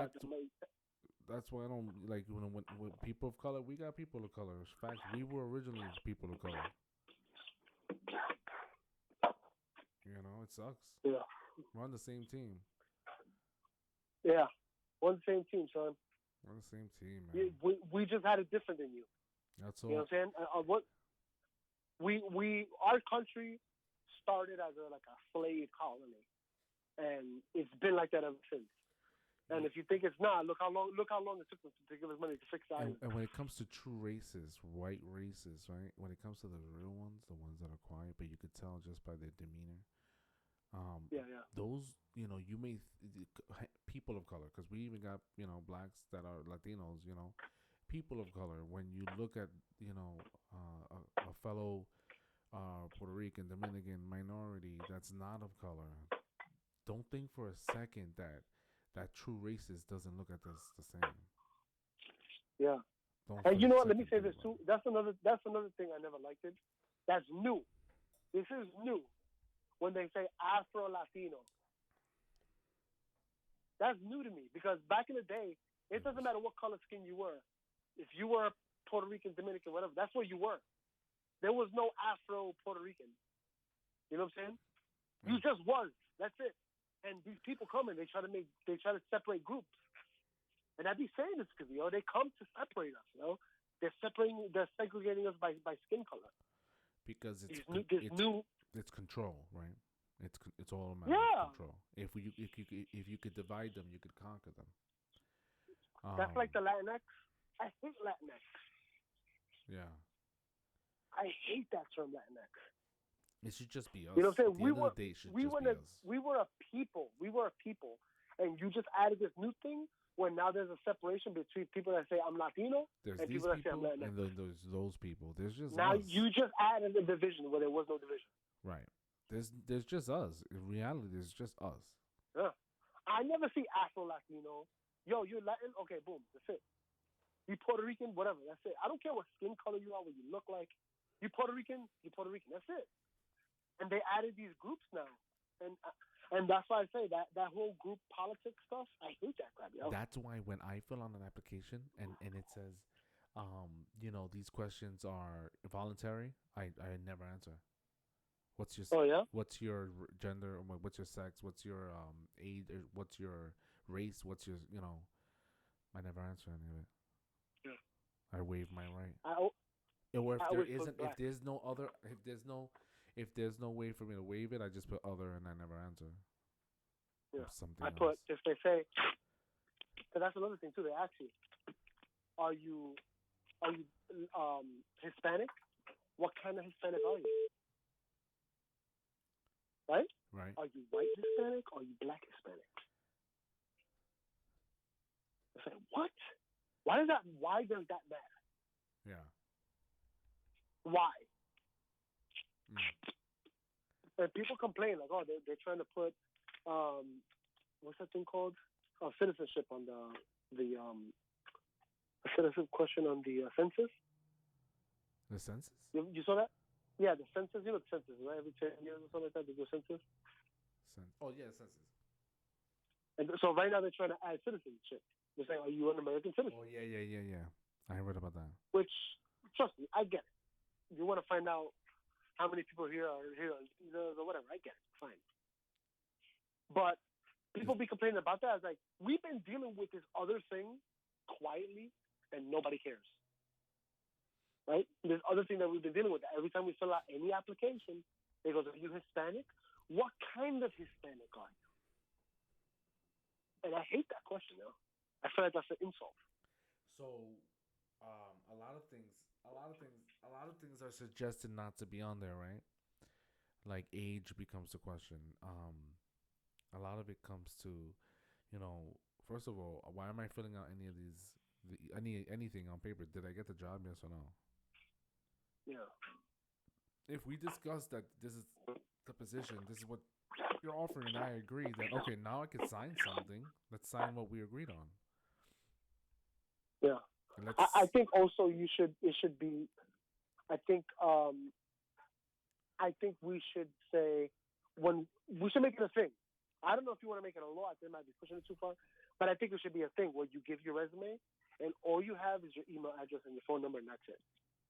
That's why I don't like when people of color. We got people of color. In fact, we were originally people of color. You know, it sucks. Yeah. We're on the same team. Yeah. We're on the same team, son. We're on the same team, man. We just had it different than you. That's all. You know what I'm saying? Our country started as a slave colony, and it's been like that ever since. And if you think it's not, look how long it took them to give us money to fix the island. And when it comes to true races, white races, right? When it comes to the real ones, the ones that are quiet, but you could tell just by their demeanor. Those, you may people of color, because we even got blacks that are Latinos. People of color. When you look at a fellow Puerto Rican, Dominican minority that's not of color, don't think for a second that true racist doesn't look at this the same. Yeah. And you know what? Let me say this too. That's another thing I never liked it. That's new. This is new. When they say Afro Latino, that's new to me because back in the day, it doesn't matter what color skin you were. If you were Puerto Rican, Dominican, whatever, that's what you were. There was no Afro Puerto Rican. You know what I'm saying? You just was. That's it. And these people come and they try to separate groups. And I be saying this because they come to separate us. They're segregating us by skin color. Because it's control, right? It's all a matter of control. If you could divide them, you could conquer them. That's like the Latinx. I hate Latinx. Yeah. I hate that term Latinx. It should just be us. You know what I'm saying? We were a people. We were a people, and you just added this new thing. when now there's a separation between people that say I'm Latino There's and these people that say I'm people Latinx. and then there's those people. There's just Now us. you just added a division where there was no division. Right. There's just us. In reality, there's just us. Yeah. I never see Afro Latino. Yo, you're Latin? Okay, boom, that's it. You Puerto Rican? Whatever, that's it. I don't care what skin color you are, what you look like. You Puerto Rican? You Puerto Rican. That's it. And they added these groups now, and that's why I say that whole group politics stuff. I hate that crap, yo. That's why when I fill out an application and it says, these questions are voluntary, I never answer. What's your What's your gender? What's your sex? What's your age? What's your race? What's your I never answer any of it. Yeah. I waive my right. Or if there's no way for me to waive it, I just put other and I never answer. Yeah. Something I else. put if they say, because that's another thing too. They ask you, are you Hispanic? What kind of Hispanic are you? Right? Right. Are you white Hispanic or are you black Hispanic? I say, what? Why does that matter? Yeah. Why? Mm. And people complain like, oh, they're trying to put what's that thing called? Citizenship on the citizen question on the census. The census? You saw that? Yeah, the census. You know the census, right? Every 10 years or something like that, they do a census. Oh yeah, census. And so right now they're trying to add citizenship. They're saying, are you an American citizen? Oh yeah. I read about that. Which, trust me, I get it. You want to find out how many people here are or whatever. I get it. Fine. But people be complaining about that. It's like, we've been dealing with this other thing quietly and nobody cares. Right? This other thing that we've been dealing with. Every time we fill out any application, it goes, are you Hispanic? What kind of Hispanic are you? And I hate that question now. I feel like that's an insult. So, a lot of things are suggested not to be on there, right? Like age becomes the question. A lot of it comes to, first of all, why am I filling out any of these, anything on paper? Did I get the job? Yes or no? Yeah. If we discuss that this is the position, this is what you're offering, and I agree, then okay, now I can sign something. Let's sign what we agreed on. Yeah. I think also it should be, I think we should say, when we should make it a thing. I don't know if you want to make it a law. I think it might be pushing it too far. But I think it should be a thing where you give your resume and all you have is your email address and your phone number and that's it.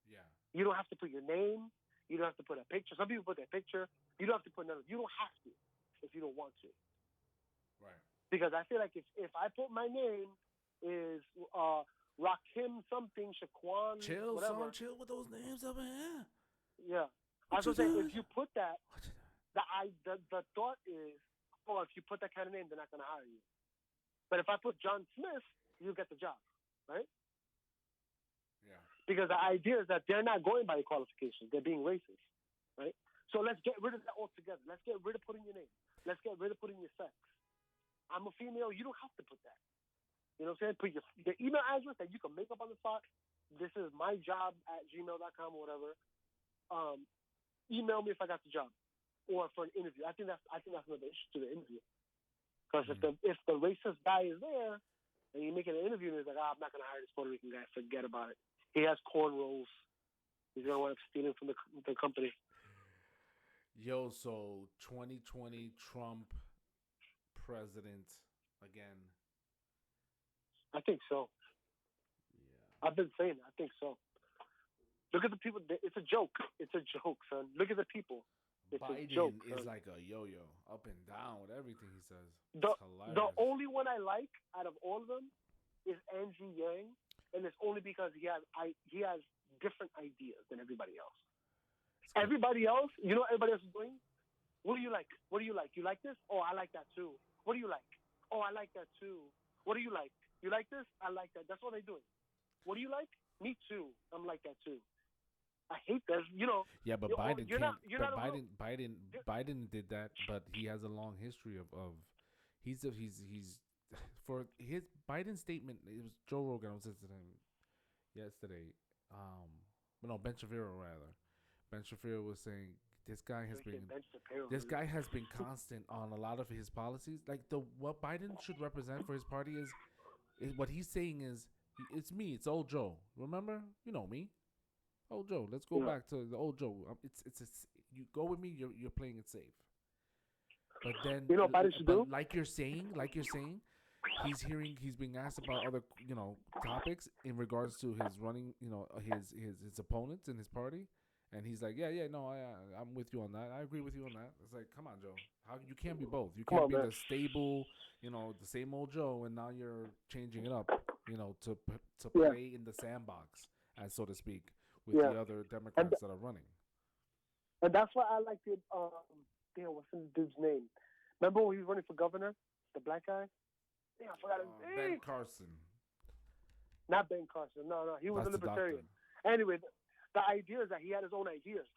Yeah. You don't have to put your name. You don't have to put a picture. Some people put their picture. You don't have to put none of. You don't have to if you don't want to. Right. Because I feel like if I put my name is Rakim something, Shaquan, chill, whatever. son, chill with those names up in here. Yeah. I was saying, if you put that, the thought is, oh, if you put that kind of name, they're not going to hire you. But if I put John Smith, you get the job, right? Yeah. Because the idea is that they're not going by your qualifications. They're being racist, right? So let's get rid of that altogether. Let's get rid of putting your name. Let's get rid of putting your sex. I'm a female. You don't have to put that. You know what I'm saying? Put your email address that you can make up on the spot. This is my job at gmail.com or whatever. Email me if I got the job or for an interview. I think that's another issue to the interview. Because if the racist guy is there and you're making an interview and he's like, I'm not going to hire this Puerto Rican guy, forget about it. He has cornrows. He's going to wind up stealing from the company. Yo, so 2020 Trump president again. I think so. Yeah. I've been saying it. I think so. Look at the people. It's a joke. It's a joke, son. Look at the people. It's Biden a joke, is son. like a yo-yo, up and down with everything he says. The only one I like out of all of them is Andrew Yang, and it's only because he has different ideas than everybody else. Everybody else, you know what everybody else is doing? What do you like? What do you like? You like this? Oh, I like that too. What do you like? Oh, I like that too. What do you like? You like this? I like that. That's what they're doing. What do you like? Me too. I'm like that too. I hate that. Yeah, but Biden Biden Biden did that, but he has a long history of he's for his Biden statement. It was Joe Rogan. I was listening to him yesterday. No, Ben Shapiro rather. Ben Shapiro was saying this guy has been constant on a lot of his policies. Like what Biden should represent for his party is what he's saying is it's me. It's old Joe. Remember, you know me, old Joe. Let's go back to the old Joe. It's you go with me. You're playing it safe. But then Biden should do? Like you're saying, he's being asked about other topics in regards to his running, his opponents in his party, and he's like, I'm with you on that. I agree with you on that. It's like, come on, Joe, how you can't be both. You can't be the stable, the same old Joe, and now you're changing it up, to play in the sandbox, as so to speak, with the other Democrats that are running. And that's why I like the what's the dude's name? Remember when he was running for governor, the black guy? I forgot his name. Ben Carson. Not Ben Carson. No, he was a libertarian. Anyway, the idea is that he had his own ideas,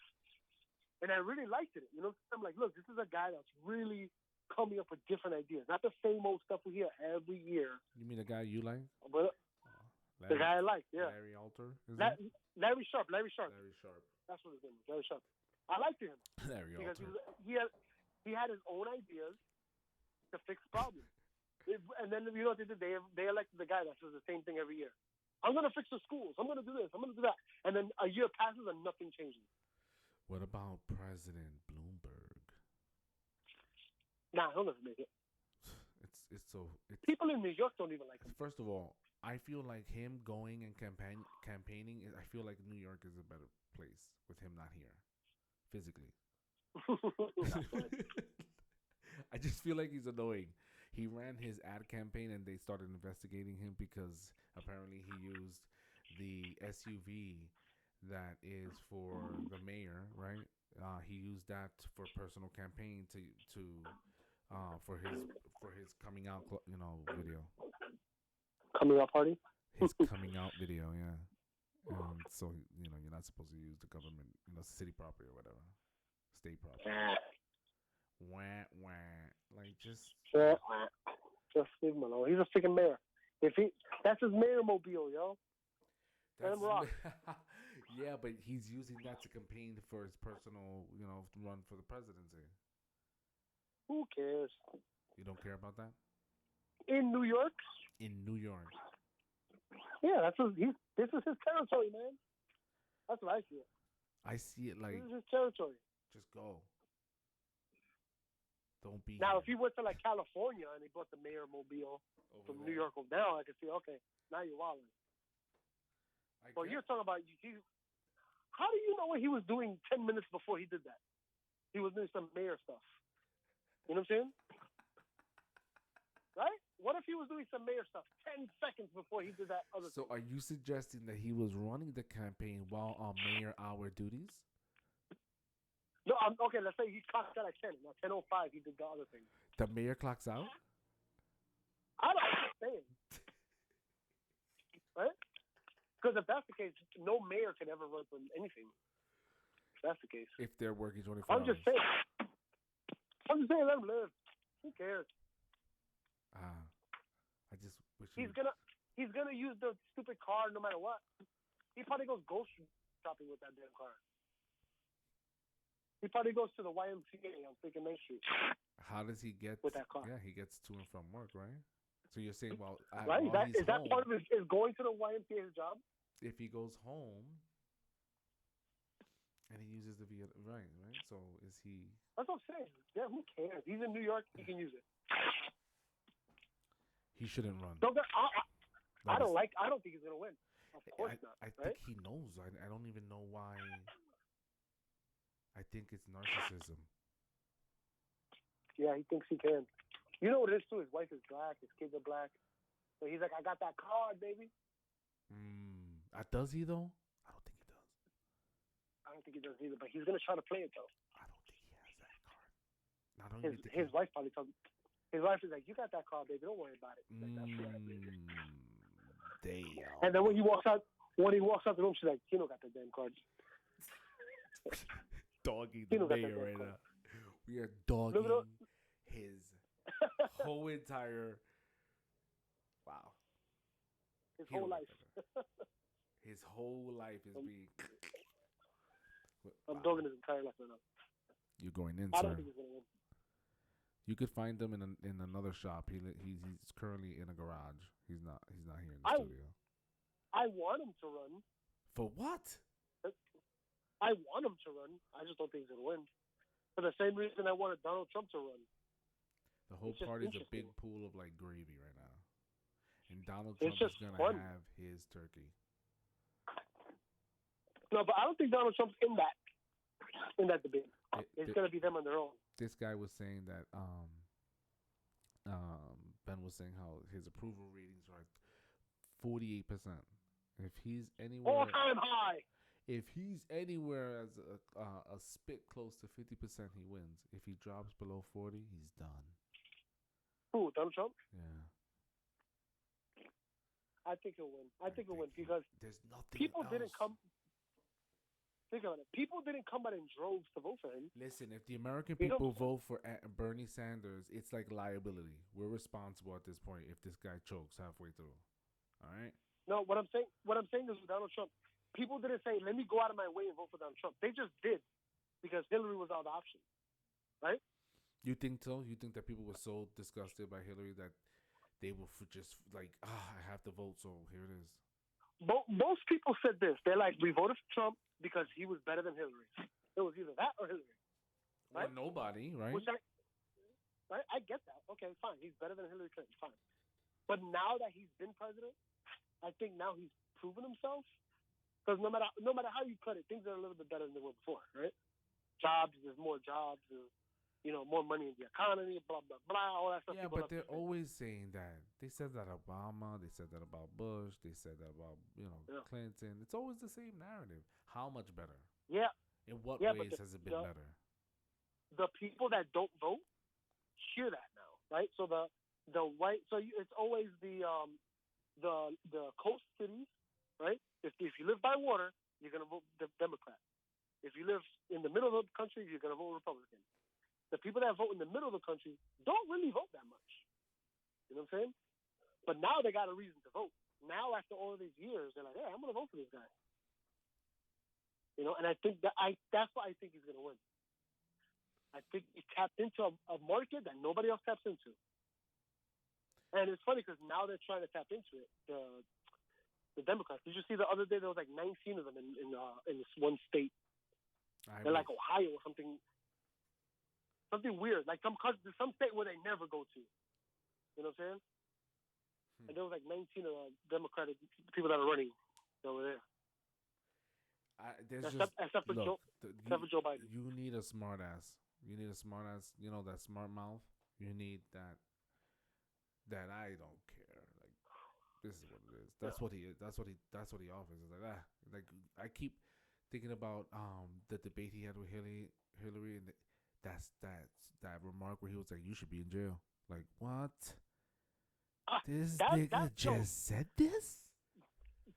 and I really liked it. I'm like, look, this is a guy that's really coming up with different ideas, not the same old stuff we hear every year. You mean the guy you like? But the guy I like, yeah. Larry Alter. Larry Sharp. Larry Sharp. That's what his name is. Larry Sharp. I liked him because he had his own ideas to fix problems. And then you know what they did? They elected the guy that says the same thing every year. I'm going to fix the schools. I'm going to do this. I'm going to do that. And then a year passes and nothing changes. What about President Bloomberg? Nah, he'll never make it. People in New York don't even like him. First of all, I feel like him going and campaigning. I feel like New York is a better place with him not here, physically. I just feel like he's annoying. He ran his ad campaign and they started investigating him because apparently he used the SUV that is for the mayor, right? He used that for personal campaign for his coming out, video. Coming out party? His coming out video, yeah. So you're not supposed to use the government, city property or whatever, state property. Like just leave him alone. He's a freaking mayor. That's his mayor mobile, yo. Let him rock. Yeah, but he's using that to campaign for his personal, to run for the presidency. Who cares? You don't care about that? In New York? In New York. Yeah, this is his territory, man. That's what I see it. I see it like this is his territory. Just go. Don't be now. here. If he went to like California and he bought the mayor mobile from New York over now, I could see. Okay, now you're wilding. But you're talking about how do you know what he was doing 10 minutes before he did that? He was doing some mayor stuff. You know what I'm saying? Right? What if he was doing some mayor stuff 10 seconds before he did that other thing? So are you suggesting that he was running the campaign while on mayor hour duties? No, okay, let's say he clocked out at 10. At 10:05, he did the other thing. The mayor clocks out? I don't understand. Right? Because if that's the case, no mayor can ever run for anything. If that's the case. If they're working 24 hours. I'm just saying, let him live. Who cares? I just wish he's gonna use the stupid car no matter what. He probably goes grocery shopping with that damn car. He probably goes to the YMCA on freaking Main Street. How does he get with that car? Yeah, he gets to and from work, right? So you're saying, right? Is that part of his is going to the YMCA his job? If he goes home and he uses the vehicle, right? So is he? That's what I'm saying. Yeah, who cares? He's in New York. He can use it. He shouldn't run. I don't think he's gonna win. Of course not. I think he knows. I don't even know why. I think it's narcissism. Yeah, he thinks he can. You know what it is too? His wife is black. His kids are black. So he's like, I got that card, baby. Does he though? I don't think he does. I don't think he does either. But he's gonna try to play it though. I don't think he has that card. His wife probably told him. His wife is like, you got that card, baby. Don't worry about it. Like, damn. And then when he walks out the room, she's like, Kino got that damn card. Dogging the mayor right now. We are dogging his whole entire His whole life. His whole life is being. I'm dogging his entire life right now. You're going in, I don't sir. think he's gonna win. You could find him in another shop. He's currently in a garage. He's not here in the studio. I want him to run. For what? I want him to run. I just don't think he's gonna win. For the same reason I wanted Donald Trump to run. The whole party's a big pool of like gravy right now, and Donald It's Trump is just gonna fun. have his turkey. No, but I don't think Donald Trump's in that debate. It's gonna be them on their own. This guy was saying that Ben was saying how his approval ratings are 48%. If he's anywhere all-time high. If he's anywhere as a spit close to 50%, he wins. If he drops below 40, he's done. Who, Donald Trump? Yeah. I think he'll win. I think he'll win because there's nothing people else. didn't come. Think about it. People didn't come out in droves to vote for him. Listen, if the American people vote for Bernie Sanders, it's like liability. We're responsible at this point if this guy chokes halfway through. All right? No, what I'm saying is with Donald Trump, people didn't say, let me go out of my way and vote for Donald Trump. They just did because Hillary was out of the option. Right? You think so? You think that people were so disgusted by Hillary that they will just like, I have to vote, so here it is. Most people said this. They're like, we voted for Trump because he was better than Hillary. It was either that or Hillary. Right? Or nobody, right? I get that. Okay, fine. He's better than Hillary Clinton. Fine. But now that he's been president, I think now he's proven himself. Because no matter how you cut it, things are a little bit better than they were before, right? Jobs, there's more jobs, there's, more money in the economy, blah, blah, blah, all that stuff. Yeah, but they're always saying that. They said that Obama, they said that about Bush, they said that about, Clinton. It's always the same narrative. How much better? Yeah. In what ways has it been better? The people that don't vote hear that now, right? So the white, it's always the coast cities, right? If you live by water, you're gonna vote Democrat. If you live in the middle of the country, you're gonna vote Republican. The people that vote in the middle of the country don't really vote that much. You know what I'm saying? But now they got a reason to vote. Now after all of these years, they're like, hey, I'm gonna vote for this guy. And I think that's why I think he's gonna win. I think he tapped into a market that nobody else taps into. And it's funny because now they're trying to tap into it. The Democrats. Did you see the other day there was like 19 of them in this one state? They're like Ohio or something weird. Like some state where they never go to. You know what I'm saying? And there was like 19 Democratic people that are running over there. Except for Joe Biden. You need a smart ass. You need a smart ass. That smart mouth. You need that I don't care. Like, this is what it is. That's what he is. That's what he offers. It's like I keep thinking about the debate he had with Hillary, and that's that remark where he was like, "You should be in jail." Like, what? This nigga just said this?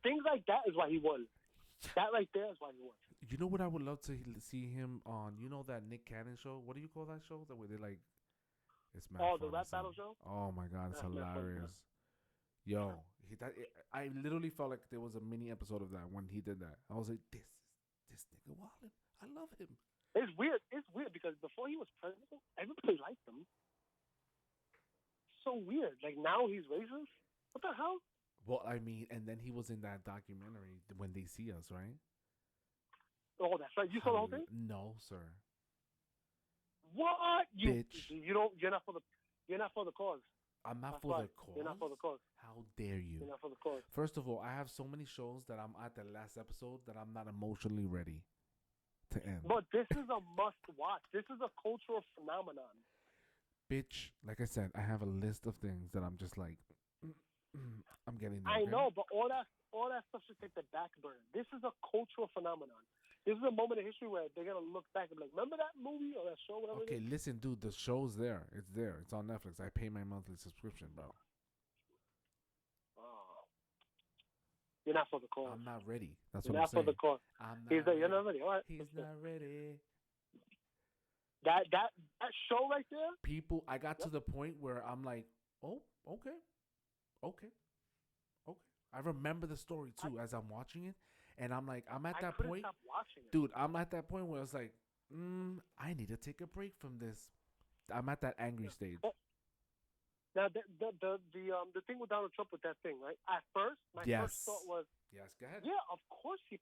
Things like that is why he won. That right there is why he won. You know what I would love to see him on? You know that Nick Cannon show? What do you call that show? That where they like, it's mad. Oh, the rap battle show? Oh my god, it's hilarious. Yo, I literally felt like there was a mini episode of that when he did that. I was like, this nigga wildin'. I love him. It's weird. It's weird because before he was president, everybody liked him. So weird. Like now he's racist. What the hell? Well, I mean, and then he was in that documentary When They See Us, right? Oh, that's right. You saw the whole thing? No, sir. What? Bitch. You're not for the cause. I'm not That's for right. the cause. You're not for the cause. How dare you? You're not for the cause. First of all, I have so many shows that I'm at the last episode that I'm not emotionally ready to end. But this is a must watch. This is a cultural phenomenon. Bitch, like I said, I have a list of things that I'm just like, I'm getting there. I know, but all that stuff should take the back burner. This is a cultural phenomenon. This is a moment in history where they're gonna look back and be like, remember that movie or that show, whatever. Okay, listen, dude, the show's there. It's there. It's on Netflix. I pay my monthly subscription, bro. Oh. You're not for the cause. I'm not ready. That's You're what not I'm saying. for the cause. You're not ready. All right. He's not ready. That show right there. People, I got to the point where I'm like, oh, okay. I remember the story too as I'm watching it, and I'm like, I'm at I that couldn't point, stop watching it. dude. I'm at that point where it's like, I need to take a break from this. I'm at that angry stage. Now the thing with Donald Trump with that thing, right? At first, my first thought was, yes, go ahead. yeah, of course he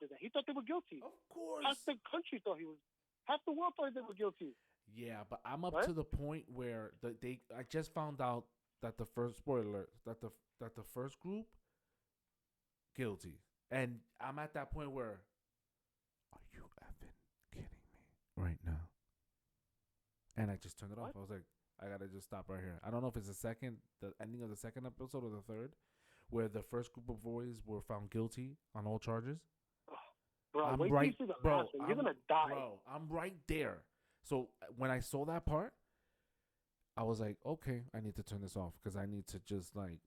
did that. He thought they were guilty. Of course. Half the country thought he was. Half the world thought they were guilty. Yeah, but I'm up to the point where I just found out that the first spoiler that the first group guilty, and I'm at that point where, are you effing kidding me right now? And I just turned it off. I was like, I gotta just stop right here. I don't know if it's the ending of the second episode or the third, where the first group of boys were found guilty on all charges. Bro, I'm wait right, till you see the bro. last one. You're gonna die. Bro, I'm right there. So when I saw that part, I was like, okay, I need to turn this off because I need to just like,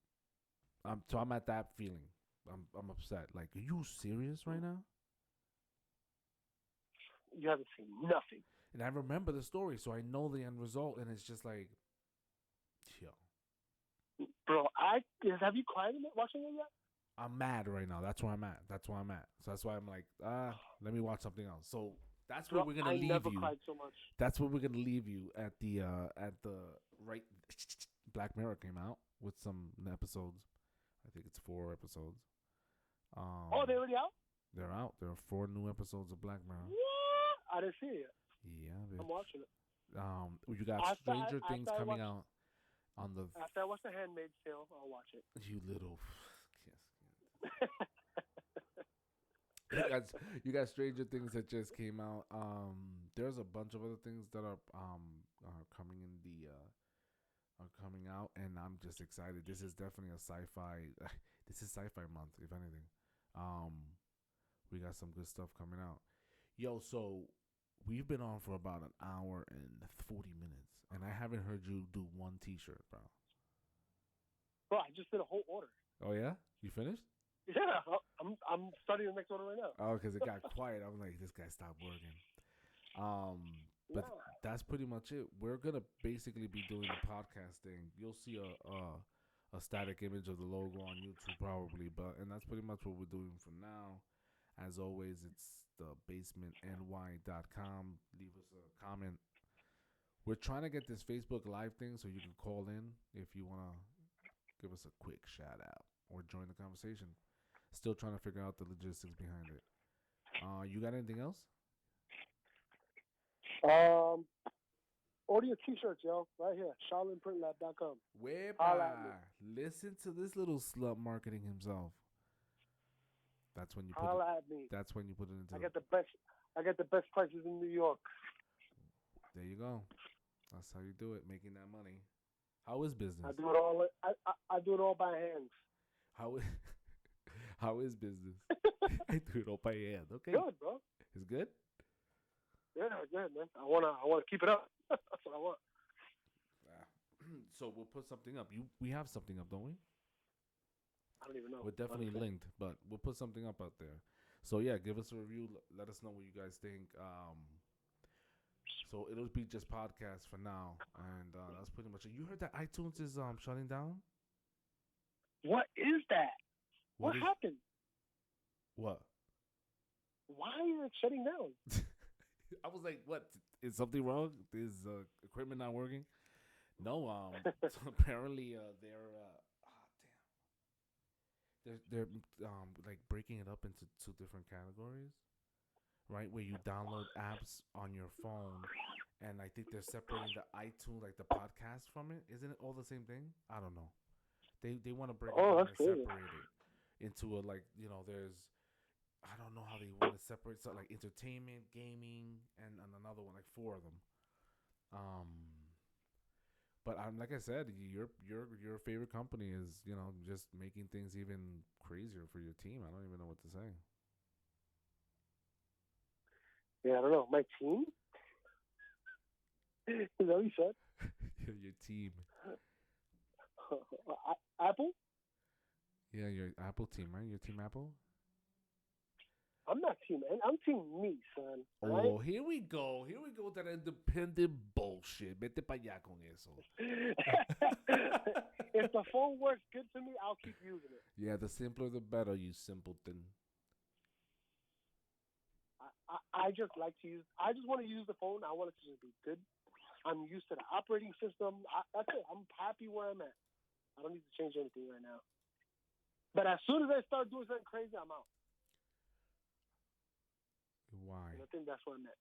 I'm at that feeling. I'm upset. Like, are you serious right now? You haven't seen nothing. And I remember the story, so I know the end result, and it's just like, yo. Bro, have you cried in it watching it yet? I'm mad right now. That's where I'm at. So that's why I'm like, let me watch something else. So that's where we're gonna leave you. I never cried so much. That's where we're gonna leave you at the right. Black Mirror came out with some episodes. I think it's 4 episodes. Oh, they're already out? They're out. There are 4 new episodes of Black Mirror. What? I didn't see it yet. Yeah, bitch. I'm watching it. You got Stranger Things coming out on the. After I watch the Handmaid's Tale, I'll watch it. You little. You got Stranger Things that just came out. There's a bunch of other things that are coming in are coming out, and I'm just excited. This is definitely a sci-fi. This is sci-fi month, if anything. We got some good stuff coming out. Yo, so we've been on for about an hour and 40 minutes, and I haven't heard you do one T-shirt, bro. Bro, I just did a whole order. Oh yeah, you finished? Yeah, I'm starting the next order right now. Oh, because it got quiet. I'm like, this guy stopped working. But that's pretty much it. We're gonna basically be doing the podcast thing. You'll see a static image of the logo on YouTube probably, and that's pretty much what we're doing for now. As always, it's thebasementny.com. Leave us a comment. We're trying to get this Facebook Live thing so you can call in if you want to give us a quick shout out or join the conversation. Still trying to figure out the logistics behind it. You got anything else? Order your T-shirts, yo. Right here. SharlinPrintLab.com. Listen to this little slut marketing himself. That's when you put at me. That's when you put it into. I get the best prices in New York. There you go. That's how you do it, making that money. How is business? I do it all. I do it all by hand. How is business? I do it all by hand. Okay. Good, bro. It's good. Yeah, good, man. I wanna keep it up. That's what I want. So we'll put something up. We have something up, don't we? I don't even know. We're definitely linked, but we'll put something up out there. So yeah, give us a review. Let us know what you guys think. So it'll be just podcasts for now, and that's pretty much it. You heard that iTunes is shutting down? What is that? What happened? What? Why is it shutting down? I was like, what? Is something wrong? Is equipment not working? No. So apparently they're like breaking it up into 2 different categories, right? Where you download apps on your phone, and I think they're separating the iTunes, like the podcast, from it. Isn't it all the same thing? I don't know. They want to break it down and separate it into a, like, there's, I don't know how they want to separate, so like entertainment, gaming, and another one, like 4 of them. But I'm like I said, your favorite company is, just making things even crazier for your team. I don't even know what to say. Yeah, I don't know. My team? Is that what you said? Your team. Apple? Yeah, your Apple team, right? Your team Apple? I'm not team, man. I'm team me, son. Oh, Here we go. That independent bullshit. Vete pa' allá con eso. If the phone works good for me, I'll keep using it. Yeah, the simpler the better, you simpleton. I just like to use. I just want to use the phone. I want it to just be good. I'm used to the operating system. That's it. I'm happy where I'm at. I don't need to change anything right now. But as soon as I start doing something crazy, I'm out. Why? And I think that's where I'm at.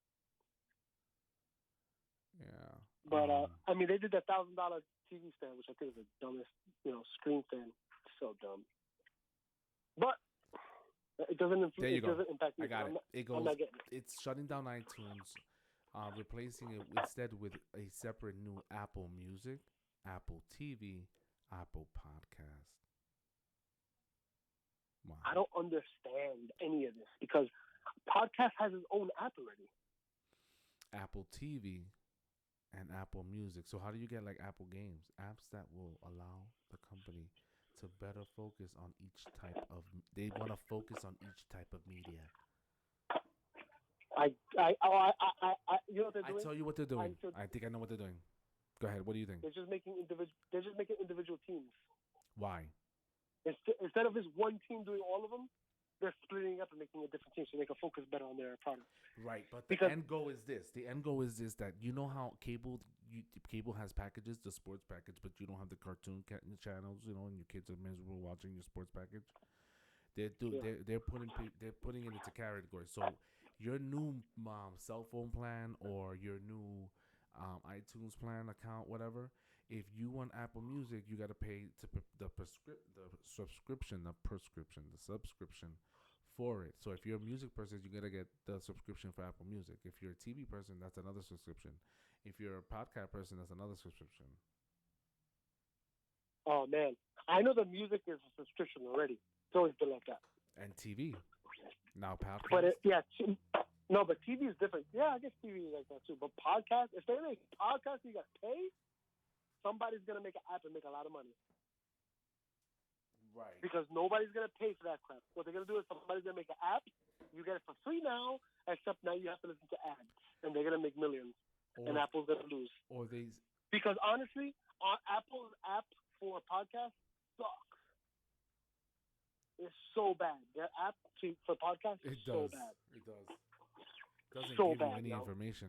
Yeah. But I mean, they did that $1,000 TV stand, which I think is the dumbest, screen stand. So dumb. But it doesn't impact me. I got it. It goes. I'm not getting it. It's shutting down iTunes, replacing it instead with a separate new Apple Music, Apple TV, Apple Podcast. Wow. I don't understand any of this because podcast has its own app already. Apple TV and Apple Music. So how do you get like Apple Games? Apps that will allow the company to better focus on each type of. They want to focus on each type of media. You know what they're doing? I tell you what they're doing. I think I know what they're doing. Go ahead. What do you think? They're just making individual teams. Why? Instead of this one team doing all of them, they're splitting up and making a different team so they can focus better on their product. Right, but the end goal is this. The end goal is this, that you know how cable has packages, the sports package, but you don't have the cartoon channels, and your kids are miserable watching your sports package. They're putting it into categories. So your new cell phone plan or your new iTunes plan account, whatever. If you want Apple Music, you got to pay the subscription for it. So if you're a music person, you got to get the subscription for Apple Music. If you're a TV person, that's another subscription. If you're a podcast person, that's another subscription. Oh man, I know the music is a subscription already. It's always been like that. And TV. Now podcast. But but TV is different. Yeah, I guess TV is like that too. But podcast, if they make podcasts, you got to pay. Somebody's gonna make an app and make a lot of money. Right. Because nobody's gonna pay for that crap. What they're gonna do is somebody's gonna make an app. You get it for free now, except now you have to listen to ads, and they're gonna make millions. And Apple's gonna lose. Because honestly, Apple's app for podcasts sucks. It's so bad. Their app for podcasts is so bad. It does. Doesn't so give bad, you any information.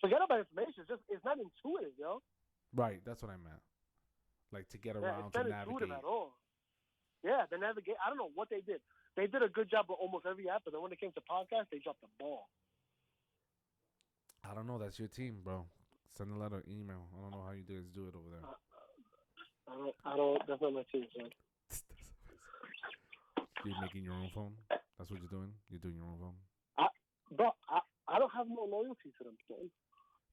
Forget about information. It's not intuitive, yo. Right, that's what I meant. Like to get around, to navigate. It's not intuitive at all. Yeah, the navigate. I don't know what they did. They did a good job with almost every app, but then when it came to podcasts, they dropped the ball. I don't know. That's your team, bro. Send a letter, email. I don't know how you guys do it over there. I don't. That's not my team, son. You're making your own phone? That's what you're doing? You're doing your own phone? I don't have no loyalty to them, son.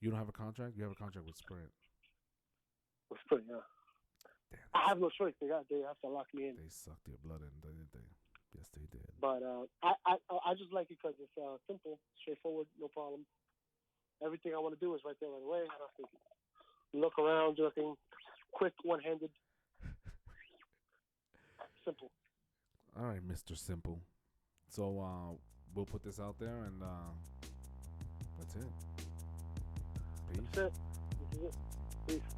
You don't have a contract? You have a contract with Sprint. With Sprint, yeah. Damn, I have no choice. They have to lock me in. They sucked your blood in, didn't they? Yes, they did. But I just like it because it's simple, straightforward, no problem. Everything I want to do is right there right away. I don't have to look around, do nothing. Quick, one-handed. Simple. All right, Mr. Simple. So we'll put this out there, and that's it. Peace. That's it. This is it. Peace.